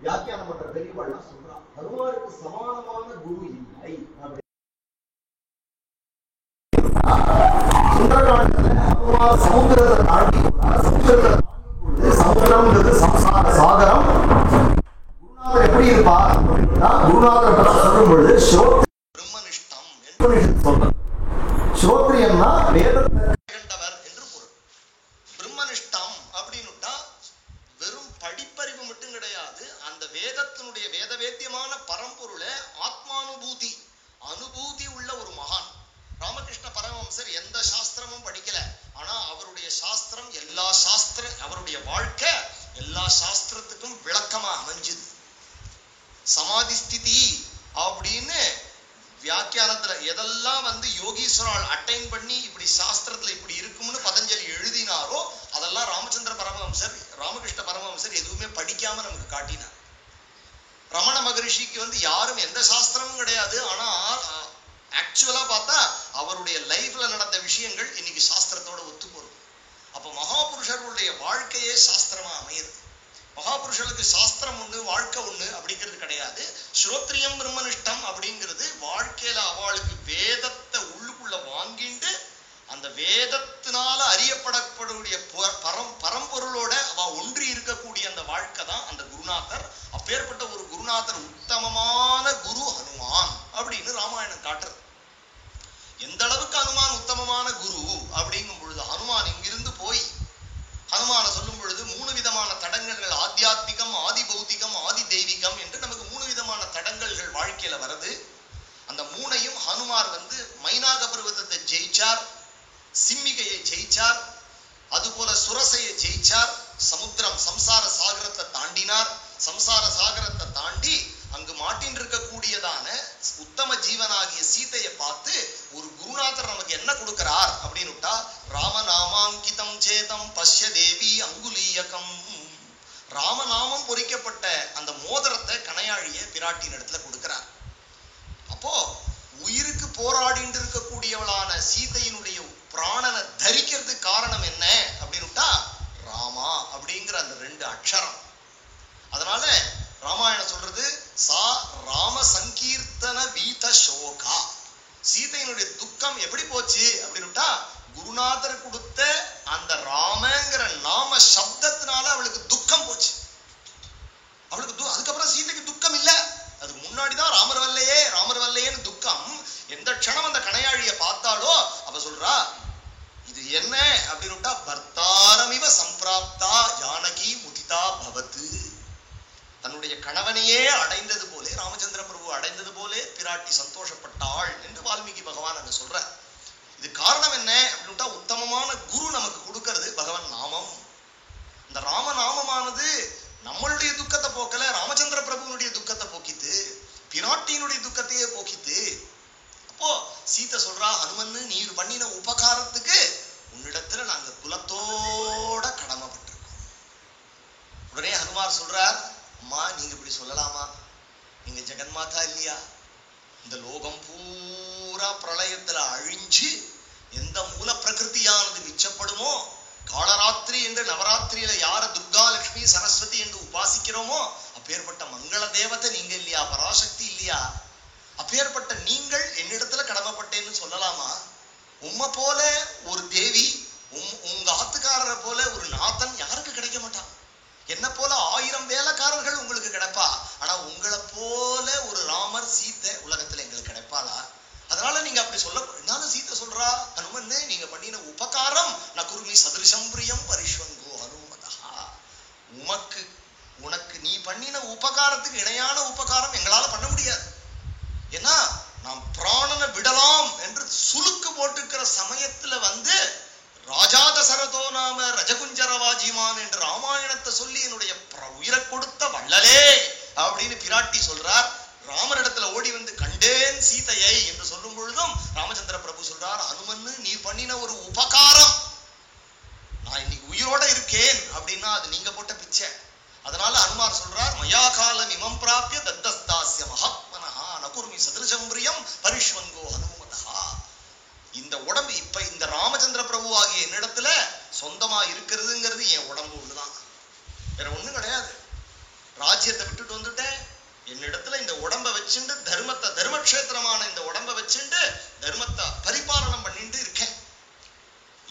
S1: வியாக்கியானம் பண்ற பெரியவாள்லாம் சொல்றான். ஹனுமாருக்கு சமானமான குரு இல்லை. சமுத்திரத்தை தாண்டி சமுத்திரம்ன்றது சம்சார சாகரம். குருநாதர் எப்படி இருப்பா அப்படின்னா, குருநாதரை பற்றி சொல்லும் பொழுது பிரம்மனிஷ்டம் சொல்ற ஸ்ரோத்ரியம்னா வேதத்தை கண்டவர் என்று பொருள். பிரம்மனிஷ்டம் அப்படின்னுட்டா வெறும் படிப்பறிவு மட்டும் கிடையாது, அந்த வேதத்தினுடைய வேதவேத்தியமான பரம்பொருளை ஆத்மானுபூதி அனுபூதி உள்ள ஒரு மகான். ராமகிருஷ்ண பரமஹம்சர் எந்த சாஸ்திரமும் படிக்கல, ஆனா அவருடைய சாஸ்திரம் எல்லா அவருடைய வாழ்க்கை எல்லா சாஸ்திரத்துக்கும் விளக்கமா அமைஞ்சுது. சமாதி ஸ்திதி அப்படின்னு வியாக்கியானத்துல எதெல்லாம் யோகீஸ்வரால் அட்டைன் பண்ணி இப்படி சாஸ்திரத்துல இப்படி இருக்கும்னு பதஞ்சலி எழுதினாரோ அதெல்லாம் ராமகிருஷ்ண பரமஹம்சர் எதுவுமே படிக்காம நமக்கு காட்டினார். ரமண மகரிஷிக்கு யாரும் எந்த சாஸ்திரமும் கிடையாது, ஆனா ஆக்சுவலா பார்த்தா அவருடைய லைஃப்ல நடந்த விஷயங்கள் இன்னைக்கு சாஸ்திரத்தோட ஒத்து போறது. அப்ப மகாபுருஷர்களுடைய வாழ்க்கையே சாஸ்திரமா அமையுது. மகாபுருஷர்களுக்கு சாஸ்திரம் ஒண்ணு வாழ்க்கை ஒண்ணு அப்படிங்கிறது கிடையாது. ஸ்ரோத்ரியம் பிரம்மனிஷ்டம் அப்படிங்கிறது வாழ்க்கையில அவளுக்கு வேதத்தை உள்ளுக்குள்ள வாங்கிட்டு அந்த வேதத்தினால அறியப்படக்கூடிய பரம்பொருளோட அவ ஒன்றி இருக்கக்கூடிய அந்த வாழ்க்கை தான் அந்த குருநாதர். அப்பேற்பட்ட ஒரு குருநாதர் உத்தமமான குரு ஹனுமான் அப்படின்னு ராமாயணம் காட்டுறது. எந்த அளவுக்கு ஹனுமான் உத்தமமான குரு அப்படிங்கும் பொழுது, ஹனுமான் இங்கிருந்து போய் ஹனுமான சொல்லும் பொழுது 3 விதமான தடங்கல்கள், ஆத்தியாத்மிகம், ஆதி பௌத்திகம், ஆதி தெய்வீகம் என்று நமக்கு 3 விதமான தடங்கல்கள் வாழ்க்கையில வருது. அந்த 3ஐயும் ஹனுமார் மைனாக பர்வதத்தை ஜெயிச்சார், சிம்மிகையை ஜெயிச்சார், அதுபோல சுரசையை ஜெயிச்சார், சமுத்திரம் சம்சார சாகரத்தை தாண்டினார். சம்சார சாகரத்தை தாண்டி அங்கு மாட்டின் இருக்கக்கூடியதான உத்தம ஜீவனாகிய சீதையை பார்த்து ஒரு குருநாதர் நமக்கு என்ன கொடுக்கிறார் அப்படின்னுட்டா, ராமநாமாங்கிதம் சேதம் பஷ்ய தேவி அங்குலீயகம். ராமநாமம் பொறிக்கப்பட்ட அந்த மோதிரத்தை கணையாழிய பிராட்டின் இடத்துல கொடுக்கிறார். அப்போ உயிருக்கு போராடிட்டு இருக்கக்கூடியவளான சீதையினுடைய பிராணனை தரிக்கிறதுக்கு காரணம் என்ன அப்படின்னுட்டா ராமா அப்படிங்கிற அந்த 2 அக்ஷரம். அதனால ராமாயணம் சொல்றது சா ராம சங்கீர்த்தன வீத சோகா. சீதையினுடைய துக்கம் எப்படி போச்சு அப்படின்னுட்டா, குருநாதர் கொடுத்த அந்த ராமங்கிற நாம சப்தத்தினால அவளுக்கு துக்கம் போச்சு. அவளுக்கு அதுக்கப்புறம் சீதைக்கு துக்கம் இல்ல, அதுக்கு முன்னாடிதான் ராமர் வல்லையேன்னு துக்கம். எந்த க்ஷணம் அந்த கணையாழிய பார்த்தாலோ அவ சொல்றா, இது என்ன அப்படின்னுட்டா, பர்த்தாரமிவ சம்பிராப்தா ஜானகி முதிதா பவத்து. தன்னுடைய கணவனையே அடைந்தது போலே, ராமச்சந்திர பிரபு அடைந்தது போலே பிராட்டி சந்தோஷப்பட்டாள் என்று வால்மீகி பகவான் அங்க சொல்ற. இது காரணம் என்ன அப்படின்னுட்டா, உத்தமமான குரு நமக்கு கொடுக்கிறது பகவான் நாமம். இந்த ராமநாமமானது நம்மளுடைய துக்கத்தை போக்கல, ராமச்சந்திர பிரபுனுடைய துக்கத்தை போக்கித்து, பிராட்டியினுடைய துக்கத்தையே போக்கித்து. அப்போ சீதை சொல்றா, ஹனுமன்னு நீர் பண்ணின உபகாரத்துக்கு உன்னிடத்துல நாங்க குலத்தோட கடமைப்பட்டிருக்கோம். உடனே ஹனுமார் சொல்றார், அம்மா நீங்க இப்படி சொல்லலாமா? நீங்க ஜெகன்மாதா இல்லையா? இந்த லோகம் பூரா பிரளயத்துல அழிஞ்சு எந்த மூல பிரகிருதியானது மிச்சப்படுமோ, காலராத்திரி என்று நவராத்திரியில யார துர்கா லட்சுமி சரஸ்வதி என்று உபாசிக்கிறோமோ அப்பேற்பட்ட மங்கள தேவதை நீங்க இல்லையா? பராசக்தி இல்லையா? அப்பேற்பட்ட நீங்கள் என்னிடத்துல கடமைப்பட்டேன்னு சொல்லலாமா? உம்மை போல ஒரு தேவி, உங்க ஆத்துக்காரரை போல ஒரு நாதன் யாருக்கு கிடைக்க மாட்டான். என்ன போல 1000 வேலைக்காரர்கள் உங்களுக்கு கிடைப்பா, ஆனா உங்களை போல ஒரு ராமர் சீத்தை உலகத்துல எங்களுக்கு கிடைப்பாளா? அதனால நீங்க அப்படி சொல்ல. என்னாலும் சீத்தை சொல்றா, ஹனுமன்னு நீங்க பண்ணின உபகாரம் நகுருமி சதிருஷம் பிரியம் பரிஷ்வங்கோ ஹனுமதா. உனக்கு நீ பண்ணின உபகாரத்துக்கு இணையான உபகாரம் எங்களால பண்ண முடியாது. ஏன்னா நாம் பிராணனை விடலாம் என்று சுலுக்கு போட்டுக்கிற சமயத்துல ராஜா தசரதோ நாம ரஜகுஞ்சரவாஜிமான் என்று ராமாயணத்தை சொல்லி என்னுடைய உயிரை கொடுத்த வள்ளலே அப்படின்னு பிராட்டி சொல்றார். ராமனிடத்துல ஓடி கண்டேன் சீதையை என்று சொல்லும் பொழுதும் ராமச்சந்திர பிரபு சொல்றார், ஹனுமன்னு நீ பண்ணின ஒரு உபகாரம், நான் இன்னைக்கு உயிரோட இருக்கேன் அப்படின்னா அது நீங்க போட்ட பிச்சை. அதனால ஹனுமார் சொல்றார், மயா காலம் இமம் பிராபிய தத்தஸ்தாஸ்ய மகாத்மனஹா நகுர்மி சதிருஷம் பிரியம் பரிஷ்வங்கோ ஹனுமதஹா. இந்த உடம்பு இப்ப இந்த ராமச்சந்திர பிரபு ஆகிய என்னிடத்துல சொந்தமா இருக்கிறதுங்கிறது என் உடம்பு ஒண்ணுதான், வேற ஒண்ணும் கிடையாது. ராஜ்யத்தை விட்டுட்டு வச்சுண்டு தர்மத்தை, தர்மக்ஷேத்திரமான இந்த உடம்ப வச்சுண்டு தர்மத்தை பரிபாலனம் பண்ணிட்டு இருக்கேன்.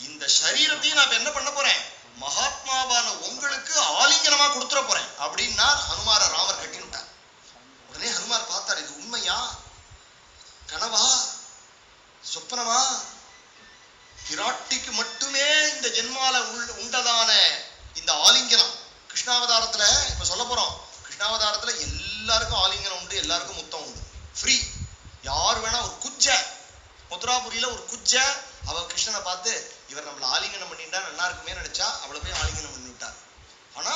S1: இந்த சரீரத்தையும் நான் என்ன பண்ண போறேன், மகாத்மாவான உங்களுக்கு ஆலிங்கனமா கொடுத்துட போறேன் அப்படின்னா ஹனுமார ராமர் கட்டிவிட்டார். உடனே ஹனுமார் பார்த்தார், இது உண்மையா, கனவா, சொப்பனமா? பிராட்டிக்கு மட்டுமே இந்த ஜென்மால உண்டதான இந்த ஆலிங்கனம் கிருஷ்ணாவதாரத்துல இப்ப சொல்ல போறோம். கிருஷ்ணாவதாரத்துல எல்லாருக்கும் ஆலிங்கனம் உண்டு, எல்லாருக்கும் முத்தம் உண்டு, ஃப்ரீ. யார் வேணா ஒரு குஜ்ஜ, மதுராபுரியில ஒரு குஜ்ஜ அவ கிருஷ்ணனை பார்த்து இவர் நம்மள ஆலிங்கனம் பண்ணிட்டா நல்லா இருக்குமே நினைச்சா அவளை போய் ஆலிங்கனம் பண்ணி விட்டார். ஆனா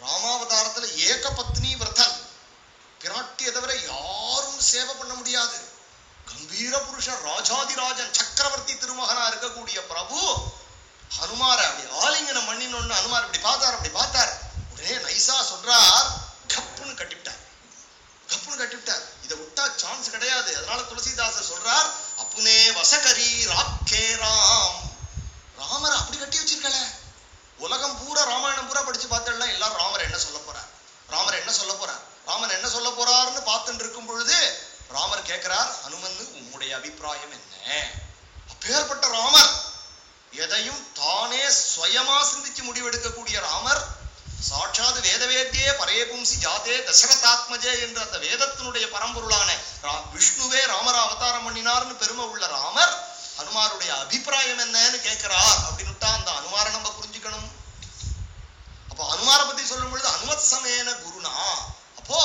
S1: ராமாவதாரத்துல ஏக பத்னி விரதன், பிராட்டியை தவிர யாரும் சேவை பண்ண முடியாது. கம்பீர புருஷன், ராஜாதிராஜன், சக்கரவர்த்தி திருமகனா இருக்கக்கூடிய பிரபு ஹனுமார அப்படி ஆலிங்கனம் பண்ணினோன்னு ஹனுமார் இப்படி பார்த்தார். உடனே நைசா சொல்றார், கப்புன்னு கட்டிவிட்டார், கப்புன்னு கட்டிவிட்டார். இதை விட்டா சான்ஸ் கிடையாது. அதனால துளசிதாசர் சொல்றார், அப்புனே வசகரி ராக்கே ராம். ராமரை அப்படி கட்டி வச்சிருக்கல. உலகம் பூரா ராமாயணம் பூரா படிச்சு பார்த்தா எல்லாரும் ராமர் என்ன சொல்ல போறார், ராமர் என்ன சொல்ல போறார், ராமன் என்ன சொல்ல போறாருன்னு பார்த்துட்டு இருக்கும் பொழுது ராமர் கேட்கிறார், அனுமன் உம்முடைய அபிப்பிராயம் என்ன? அப்பேற்பட்ட ராமர், எதையும் தானே சுயமா சிந்திச்சு முடிவெடுக்கக்கூடிய ராமர், சாட்சாத் வேதவேத்தியே பரே பும்சி ஜாதே தசரதாத்மஜே என்ற அந்த வேதத்தினுடைய பரம்பொருளான விஷ்ணுவே ராமர அவதாரம் பண்ணினார்னு பெருமை உள்ள ராமர் ஹனுமாருடைய அபிப்பிராயம் என்னன்னு கேட்கிறார் அப்படின்னுட்டா அந்த அனுமாரை நம்ம புரிஞ்சுக்கணும். அப்போ அனுமாரை பத்தி சொல்லும் பொழுது அனுமத் சமேன குருனா, அப்போ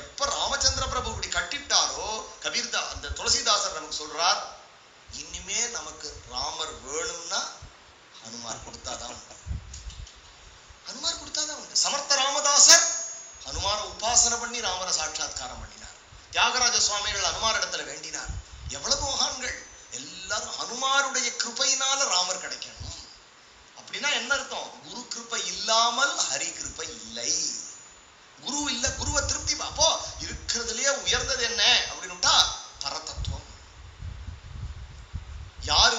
S1: எப்ப ராமச்சந்திர பிரபு இப்படி கட்டிட்டாரோ கபீர்தா அந்த துளசிதாசர் நமக்கு சொல்றார், இனிமே நமக்கு ராமர் வேணும்னா ஹனுமார் கொடுத்தாதான் உண்டு, ஹனுமார் கொடுத்தாதான் உண்டு. சமர்த்த ராமதாசர் ஹனுமான உபாசனை பண்ணி ராமரை சாட்சாத்காரம் பண்ணினார். தியாகராஜ சுவாமிகள் ஹனுமார் இடத்துல வேண்டினார். எவ்வளவு மகான்கள் எல்லாரும் ஹனுமாருடைய கிருபையினால ராமர் கிடைக்கணும். அப்படின்னா என்ன அர்த்தம்? குரு கிருபை இல்லாமல் ஹரி கிருபை இல்லை. குரு இல்ல, குருவை திருப்தி. அப்போ இருக்கிறதுலயே உயர்ந்தது என்ன அப்படின்னுட்டா பரதத்துவம். யாரு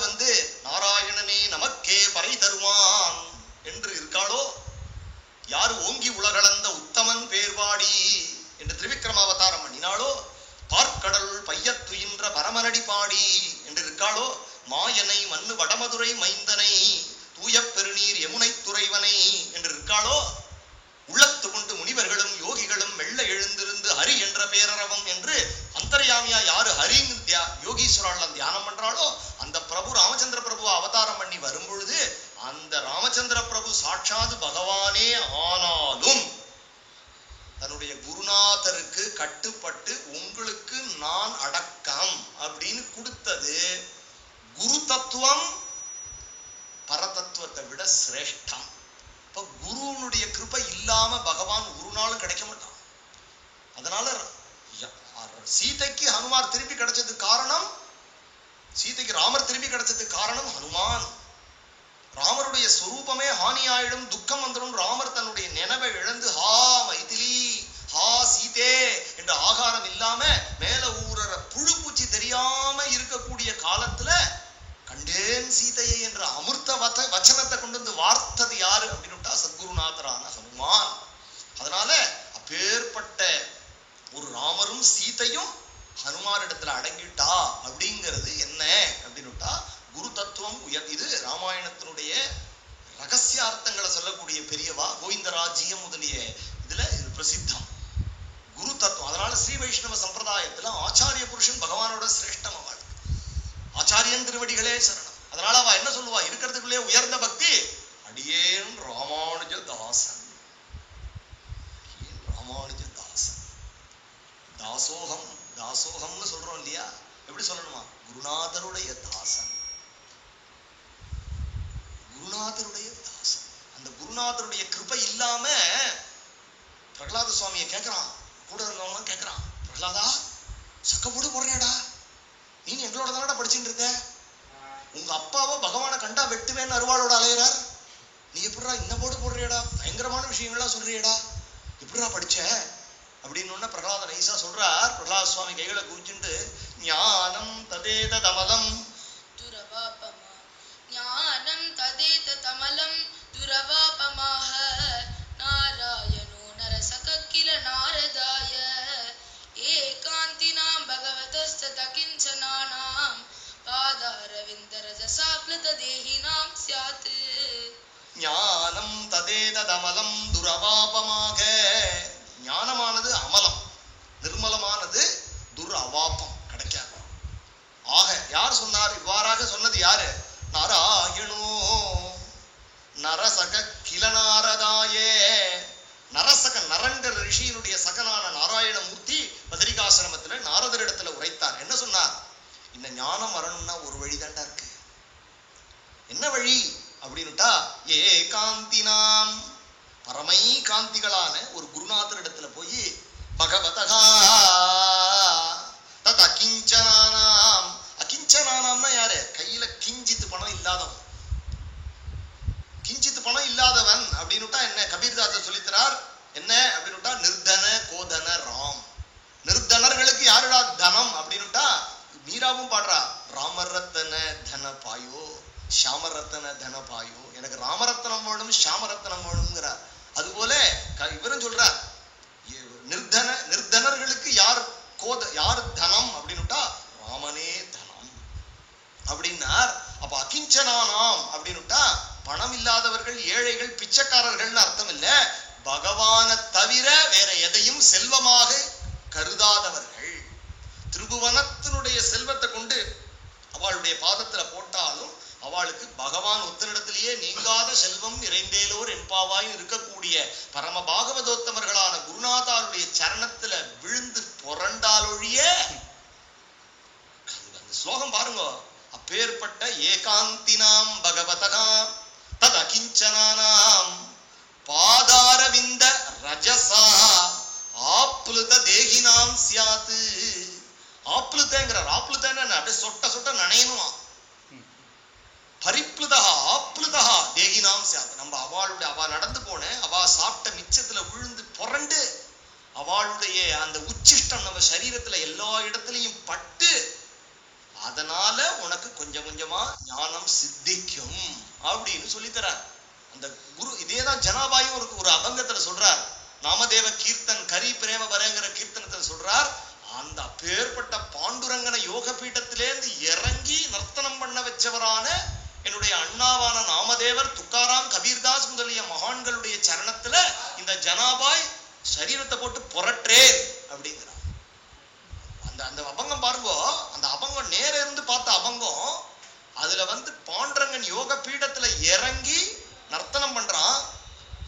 S1: நாராயணனே நமக்கே பறை தருவான் என்று இருக்காளோ, யாரு ஓங்கி உலகளந்த உத்தமன் பேர்வாடி என்று திரிவிக்ரமாவதாரம் பண்ணினாளோ, பார்க்கடல் பையத்துயின்ற பரமனடி பாடி என்று இருக்காளோ, மாயனை மண்ணு வடமதுரை மைந்தனை தூய பெருநீர் யமுனை துறைவனை என்று இருக்காளோ, உள்ளத்து கொண்டு முனிவர்களும் யோகிகளும் மெல்ல எழுந்திருந்து ஹரி என்ற பேரரவம் என்று அந்தர்யாமியா யாரு ஹரின்னு யோகீஸ்வரால் தியானம் பண்றாளோ, அந்த பிரபு ராமச்சந்திர பிரபு அவதாரம் பண்ணி வரும் பொழுது அந்த ராமச்சந்திர பிரபு சாட்சாத் பகவானே ஆனாலும் தன்னுடைய குருநாதருக்கு கட்டுப்பட்டு உங்களுக்கு நான் அடக்கம் அப்படின்னு கொடுத்தது குரு தத்துவம் பரதத்துவத்தை விட சிரேஷ்டம். இப்ப குருனுடைய கிருபை இல்லாம பகவான் ஒரு நாளும் கிடைக்க மாட்டான். அதனால சீதைக்கு ஹனுமார் திருப்பி கிடைச்சதுக்கு காரணம், சீதைக்கு ராமர் திருப்பி கிடைச்சதுக்கு காரணம் ஹனுமான். ராமருடைய சொரூபமே ஹானி ஆயிடும், துக்கம் வந்துடும். ராமர் தன்னுடைய நினைவை இழந்து ஹா மைதிலி ஹா சீதே என்ற ஆகாரம் இல்லாம மேல ஊற புழு பூச்சி தெரியாம இருக்கக்கூடிய காலத்துல கண்டேன் சீதையை என்ற அமிர்த வச்சனத்தை கொண்டு வந்து வார்த்தது யாரு அப்படின்னுட்டா சத்குருநாதரான ஹனுமான். அதனால அப்பேற்பட்ட ஒரு ராமரும் சீதையும் ஹனுமார் இடத்துல அடங்கிட்டா அப்படிங்கிறது என்ன அப்படின்னுட்டா குரு தத்துவம் இது ராமாயணத்தினுடைய ரகசியார்த்தங்களை சொல்லக்கூடிய பெரியவா கோவிந்தராஜ்யம் முதலிய இதுல இது பிரசித்தம் குரு தத்துவம். அதனால ஸ்ரீ வைஷ்ணவ சம்பிரதாயத்துல ஆச்சாரிய புருஷன் பகவானோட சிரேஷ்டம். அவள் ஆச்சாரியன் திருவடிகளே சரணம். அதனால அவ என்ன சொல்லுவா, இருக்கிறதுக்குள்ளே உயர்ந்த பக்தி அடியேன் ராமானுஜ தாசன், ராமானுஜ தாசன். தாசோகம் தாசோகம்னு சொல்றோம் இல்லையா, எப்படி சொல்லணுமா, குருநாதருடைய தாசன், குருநாதருடைய தாசன். அந்த குருநாதருடைய கிருபை இல்லாம பிரகலாத சுவாமியை கேட்கிறான், கூட இருந்தவங்க கேட்கிறான், பிரகலாதா சக்க போடு போடுறேடா, நீ எங்களோட தானடா படிச்சுட்டு இருக்க, உங்க அப்பாவை பகவானை கண்டா வெட்டுவேன்னு அருவாளோட அலையிறார், நீ எப்படிடா இந்த போடு போடுறியடா, பயங்கரமான விஷயங்கள்லாம் சொல்றியடா, எப்படிடா படிச்ச அப்படின்னு பிரகலாத நைசா சொல்றார். பிரகலாத சுவாமி கைகளை குறிச்சுட்டு ஞானம் ததேத தமலம்
S2: துரவாபமா ஞானம் ததேத தமலம் துரவாபமாக நாராயணோ நரசக கில நாரதாய ஏகாந்த
S1: பகவதகா தத் அகிஞ்சனானாம். அகிஞ்சனானாம்னா யாரு? கையில கிஞ்சித்து பணம் இல்லாதவன். கிஞ்சித்து பணம் இல்லாதவன் அப்படின்னுட்டா என்ன? கபீர்தாசர் சொல்லித்தரார். என்ன அப்படின்னுட்டா நிர்தன கோதன ராம். நிர்தனர்களுக்கு யாருடா தனம் அப்படின்னுட்டா மீராவும் பாடுறா, ராமரத்தன தன பாயோ ஷாமரத்தன தன பாயோ. எனக்கு ராமரத்தனம் வேணும் ஷாமரத்தனம் வேணும்ங்கிறார். அதுபோல இவரும் சொல்றார், நிர்தனர்களுக்கு யார் தனம் அப்படின்னுட்டா ராமனே தனம் அப்படின்னார். அப்ப அகிஞ்சனானாம் அப்படின்னுட்டா பணம் இல்லாதவர்கள், ஏழைகள், பிச்சைக்காரர்கள்னு அர்த்தம் இல்ல. பகவானை தவிர வேற எதையும் செல்வமாக கருதாதவர்கள். திரிபுவனத்தினுடைய செல்வத்தை கொண்டு அவளுடைய பாதத்துல போட்டாலும் அவளுக்கு பகவான் ஒத்தனிடத்திலேயே நீங்காத செல்வம் நிறைந்தேலோர் என்பாவாய் இருக்கக்கூடிய பரம பாகவதோத்தமர்களான குருநாதாருடைய சரணத்துல விழுந்து புரண்டாலொழிய. அந்த ஸ்லோகம் பாருங்க, அப்பேற்பட்ட ஏகாந்தினாம் பகவதகாம் தத் அகிஞ்சனானாம் பாதாரவிந்த ரஜசா ஆப்ளுத தேகினாம் சியாத்து. ஆப்ளுதங்கிறார். ஆப்ளுதன்னு அப்படியே சொட்ட சொட்ட நனையணுமா. பரிப்ளுதா ஆப்ளுதா தேகினாம் சியாத்து. நம்ம அவ நடந்து போன அவ சாப்பிட்ட மிச்சத்துல விழுந்து புரண்டு அவளுடைய அந்த உச்சிஷ்டம் நம்ம சரீரத்துல எல்லா இடத்துலயும் பட்டு அதனால உனக்கு கொஞ்சம் கொஞ்சமா ஞானம் சித்திக்கும் அப்படின்னு சொல்லித்தரார் அந்த குரு. இதேதான் ஜனாபாயும் ஒரு அபங்கத்துல சொல்றார். நாமதேவ கீர்த்தன் கரி பிரேம வரங்கிற கீர்த்தனத்துல சொல்றார், அந்த பேர்பட்ட பாண்டுரங்கன யோக பீட்டத்திலேருந்து இறங்கி நர்த்தனம் பண்ண வச்சவரான என்னுடைய அண்ணாவான நாமதேவர், துக்காராம், கபீர்தாஸ் முதலிய மகான்களுடைய சரணத்துல இந்த ஜனாபாய் சரீரத்தை போட்டு புரட்டேன் அப்படிங்கிறார். அந்த அபங்கம் பாருங்க, அந்த அபங்கம் நேர இருந்து பார்த்த அபங்கம். அதுல பாண்டுரங்கன் யோக பீடத்துல இறங்கி நர்த்தனம் பண்றான்.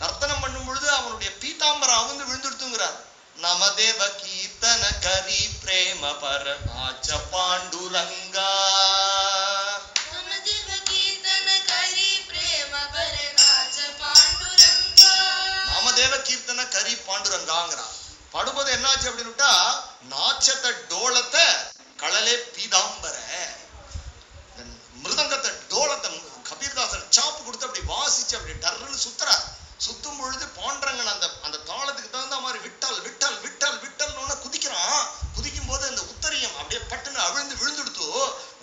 S1: நர்த்தனம் பண்ணும் பொழுது அவனுடைய பீதாம்பரம் அவுந்து விழுந்துடுத்துங்கிறார். நமதேவ கீர்த்தன கரி பிரேம பர ஆச்ச பாண்டுரங்கா.
S2: நமதேவ கீர்த்தன கரி பிரேம பர ஆச்ச பாண்டுரங்கா.
S1: நாமதேவ கீர்த்தன கரி பாண்டுரங்காங்கிறார். படும்போது என்னாச்சு அப்படின்னுட்டா, நாச்சத்தை டோளத்தை களலே பீதாம்பர, மிருதங்கத்தை டோளத்தை கபீர்தாசர் சாப்பு கொடுத்து அப்படி வாசிச்சு அப்படி டர்ன்னு சுத்துறார். சுத்தும் பொழுது பாண்டுரங்கன் அந்த தாளத்துக்கு தகுந்த மாதிரி விட்டல் விட்டல் விட்டல் விட்டல்னு குதிக்கிறான். குதிக்கும் போது அந்த உத்தரியம் அப்படியே பட்டுன்னு அவிழ்ந்து விழுந்துடுத்து.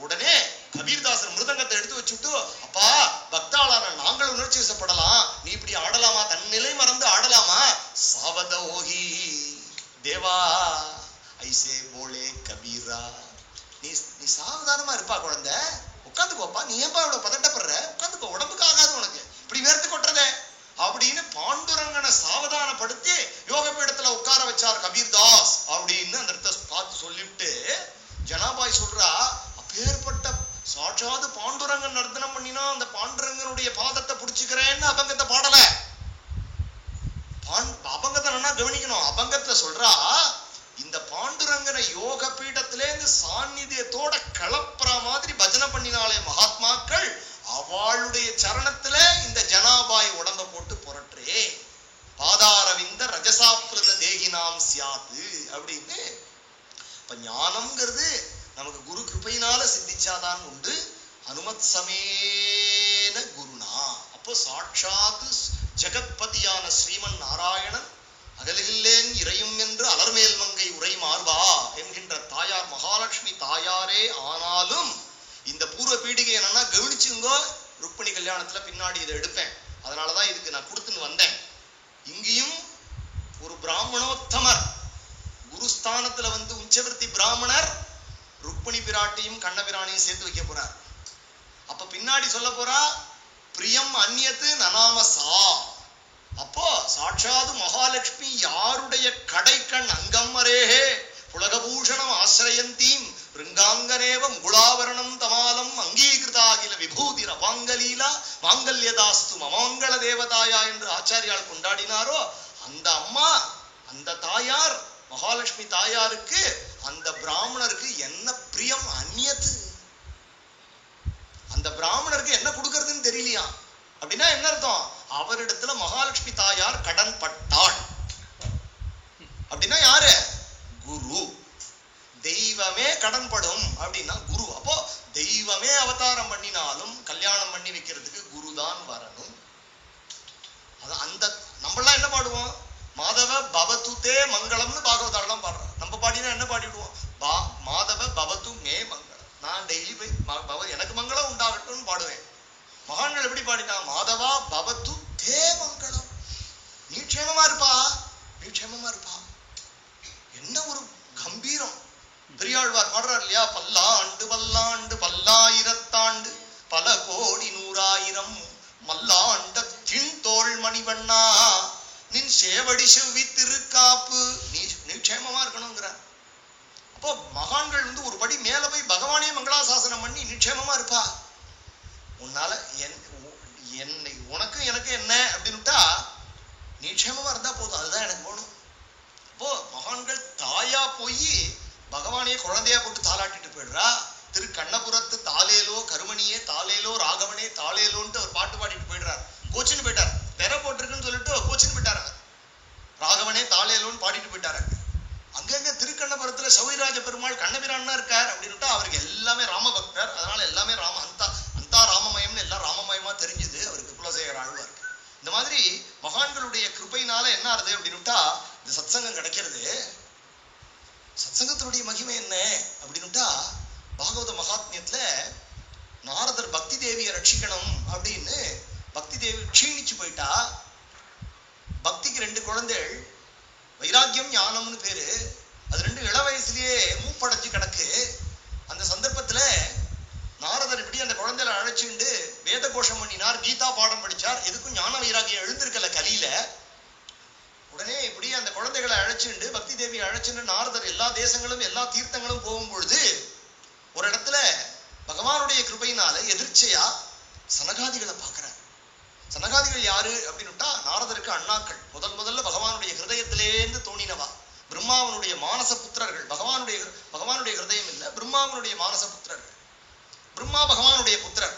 S1: உடனே கபீர்தாசர் மிருதங்கத்தை எடுத்து வச்சுட்டு, அப்பா பக்தாளான நாங்கள் உணர்ச்சி வசப்படலாம், நீ இப்படி ஆடலாமா, தன் நிலை மறந்து ஆடலாமா, சாவத ஓகி தேவா ஐசே போலே கபீரா, நீ சாவதானமா இருப்பா குழந்தை, உட்காந்துக்கோப்பா, நீ ஏன்பா இவ்வளவு பதட்டப்படுற, உட்காந்துக்கோ, உடம்புக்கு ஆகாது உனக்கு, இப்படி வேர்த்து கொட்டுறதே அப்படின்னு பாண்டுரங்கனை சாவதானப்படுத்தி யோக பீடத்துல உட்கார வச்சார் கபீர்தாஸ் அப்படின்னு அந்த இடத்த பார்த்து சொல்லிவிட்டு ஜனாபாய் சொல்றா, அப்பேற்பட்ட சாட்சாது பாண்டுரங்கன் நர்த்தனம் பண்ணினா அந்த பாண்டுரங்கனுடைய பாதத்தை புடிச்சுக்கிறேன்னு அபங்கத்தை பாடல. அபங்கத்தை நல்லா கவனிக்கணும். அபங்கத்துல சொல்றா, இந்த பாண்டுரங்கனை யோக பீடத்திலேருந்து சாநித்தியத்தோட கலப்புற மாதிரி பஜனை பண்ணினாலே மகாத்மாக்கள், அவளுடைய சரணத்துல இந்த ஜனாபாய் உடம்ப போட்டு புரட்டே பாதாரவிந்த ரஜசாப்ரத தேகினாம் சியாத்து அப்படின்னு. இப்ப ஞானம்ங்கிறது நமக்கு குரு கிருபையினால சித்திச்சாதான் உண்டு. அனுமத் சமேன குருனா, அப்போ சாட்சாத்து ஜெகத்பதியான ஸ்ரீமன் நாராயணன் அகலில்லேன் இறையும் என்று அலர்மேல் மங்கை உரை மார்பா என்கின்ற தாயார் மகாலட்சுமி தாயாரே ஆனாலும் இந்த பூர்வ பீடிகை என்னன்னா கவனிச்சுங்கோ. ருக்மிணி கல்யாணத்துல பின்னாடி இதை எடுப்பேன், அதனாலதான் இதுக்கு நான் கொடுத்துன்னு வந்தேன். இங்கேயும் ஒரு பிராமணோத்தமர் குருஸ்தானத்துல உச்சவர்த்தி பிராமணர் ருக்மிணி பிராட்டியும் கண்ணபிராணியும் சேர்த்து வைக்க போறார். அப்ப பின்னாடி சொல்ல போறா பிரியம் அந்நியத்து நனாமசா. அப்போ சாட்சாது மகாலட்சுமி யாருடைய கடைக்கண் அங்கம் அரேஹே புலகபூஷணம் ஆசிரயந்தீம் ரிங்காங்கனேவ முகுளாவரணம் தமாலம் அங்கீகிருதாகில விபூதிர வாங்கலீலா மாங்கல்யதாஸ்து மமாங்கல தேவதாயா என்று ஆச்சாரியால் கொண்டாடினாரோ அந்த அம்மா, அந்த தாயார் மகாலட்சுமி தாயாருக்கு அந்த பிராமணருக்கு என்ன பிரியம் அந்நியத்து, அந்த பிராமணருக்கு என்ன கொடுக்கறதுன்னு தெரியலையா. அப்படின்னா என்ன அர்த்தம், அவரிடத்துல மகாலட்சுமி தாயார் கடன் பட்டாள். அப்படின்னா யாரு, கடன்படும் அப்படின்னா குரு. அப்போ தெய்வமே அவதாரம் பண்ணினாலும் கல்யாணம் பண்ணி வைக்கிறதுக்கு குரு தான் வரணும். அது அந்த நம்மளாம் என்ன பாடுவோம்? மாதவ பவத்து தே மங்களம்னு பாகவதாரெல்லாம் பாடுறோம். நம்ம பாடினா என்ன பாடிடுவோம்? மாதவ பவத்து மே மங்களம். நான் டெய்லி போய் எனக்கு மங்களம் உண்டாகட்டும்னு பாடுவேன். மகான்கள் எப்படி பாடினா? மாதவா பவத்து தே மங்களம். நீ க்ஷேமமா இருப்பா, நீ க்ஷேமமா இருப்பா. என்ன ஒரு கம்பீரம்! பெரியாழ்வார் பாடுறார் இல்லையா? பல்லாண்டு பல்லாண்டு பல்லாயிரத்தாண்டு பல கோடி நூறாயிரம் மல்லாண்ட தின்தோள் மணிவண்ணா நின் சேவடி செவ்வி திருக்காப்பு. நீ க்ஷேமமா இருக்கணுங்கிற. அப்போ மகான்கள் ஒரு படி மேல போய் பகவானே மங்களாசாசனம் பண்ணி நிச்சயமா இருப்பா. உன்னால என்னை உனக்கு எனக்கு என்ன அப்படின்னுட்டா நீ க்ஷேமமா இருந்தா போதும், அதுதான் எனக்கு வேணும். அப்போ மகான்கள் தாயா போய் பகவானே குழந்தையா போட்டு தாளாட்டிட்டு போயிடுறா. திரு கண்ணபுரத்து தாலேலோ கருமணியே தாலேலோ ராகவனே தாலேலோன்ட்டு ஒரு பாட்டு பாடிட்டு போயிடுறாரு. கோச்சின்னு போயிட்டார். பெற போட்டிருக்குன்னு சொல்லிட்டு கோச்சின்னு போயிட்டாரு. ராகவனே தாலேலோன்னு பாடிட்டு போயிட்டாரு. அங்கங்க திருக்கண்ணபுரத்துல சௌரிராஜ பெருமாள் கண்ணபிரான்னா இருக்கார் அப்படின்னுட்டா அவருக்கு எல்லாமே ராம பக்தர். அதனால எல்லாமே அந்தா ராமமயம்னு எல்லாம் ராமமயமா தெரிஞ்சுது அவருக்கு. குலசேகர ஆழ்வார். இந்த மாதிரி மகான்களுடைய கிருபையினால என்ன ஆறுது அப்படின்னுட்டா இந்த சத்சங்கம் கிடைக்கிறது. சத்சங்கத்தினுடைய மகிமை என்ன அப்படின்னுட்டா பாகவத மகாத்மியத்துல நாரதர் பக்தி தேவியை ரட்சிக்கணும் அப்படின்னு பக்தி தேவி க்ஷீணிச்சு போயிட்டா. பக்திக்கு 2 குழந்தைகள், வைராக்கியம் ஞானம்னு பேரு. அது 2 இள வயசுலயே மூப்படைஞ்சு கிடக்கு. அந்த சந்தர்ப்பத்துல நாரதர் இப்படி அந்த குழந்தைகளை அழைச்சுண்டு வேத கோஷம் பண்ணினார், கீதா பாடம் படிச்சார். எதுக்கும் ஞான வைராக்கியம் எழுந்திருக்கல கலியில. உடனே இப்படி அந்த குழந்தைகளை அழைச்சுண்டு பக்தி தேவியை அழைச்சுண்டு நாரதர் எல்லா தேசங்களும் எல்லா தீர்த்தங்களும் போகும் பொழுது ஒரு இடத்துல பகவானுடைய கிருபையினால எதிர்ச்சையா சனகாதிகளை பார்க்கிறார். சனகாதிகள் யாரு அப்படின்னுட்டா நாரதருக்கு அண்ணாக்கள். முதல்ல பகவானுடைய ஹிருதயத்திலேருந்து தோணினவா. பிரம்மாவனுடைய மானச புத்திரர்கள். பகவானுடைய ஹிருதயம் இல்ல, பிரம்மாவனுடைய மானச புத்திரர்கள். பிரம்மா பகவானுடைய புத்திரர்.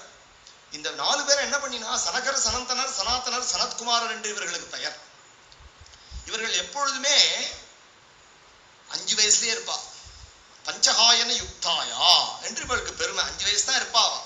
S1: இந்த 4 பேர் என்ன பண்ணினா சனகர், சனந்தனர், சனாதனர், சனத்குமாரர் என்று இவர்களுக்கு பெயர். இவர்கள் எப்பொழுதுமே 5 வயசுலயே இருப்பா. பஞ்சகாயன யுக்தாயா என்று இவளுக்கு பெருமை. 5 வயசு தான் இருப்பாவா.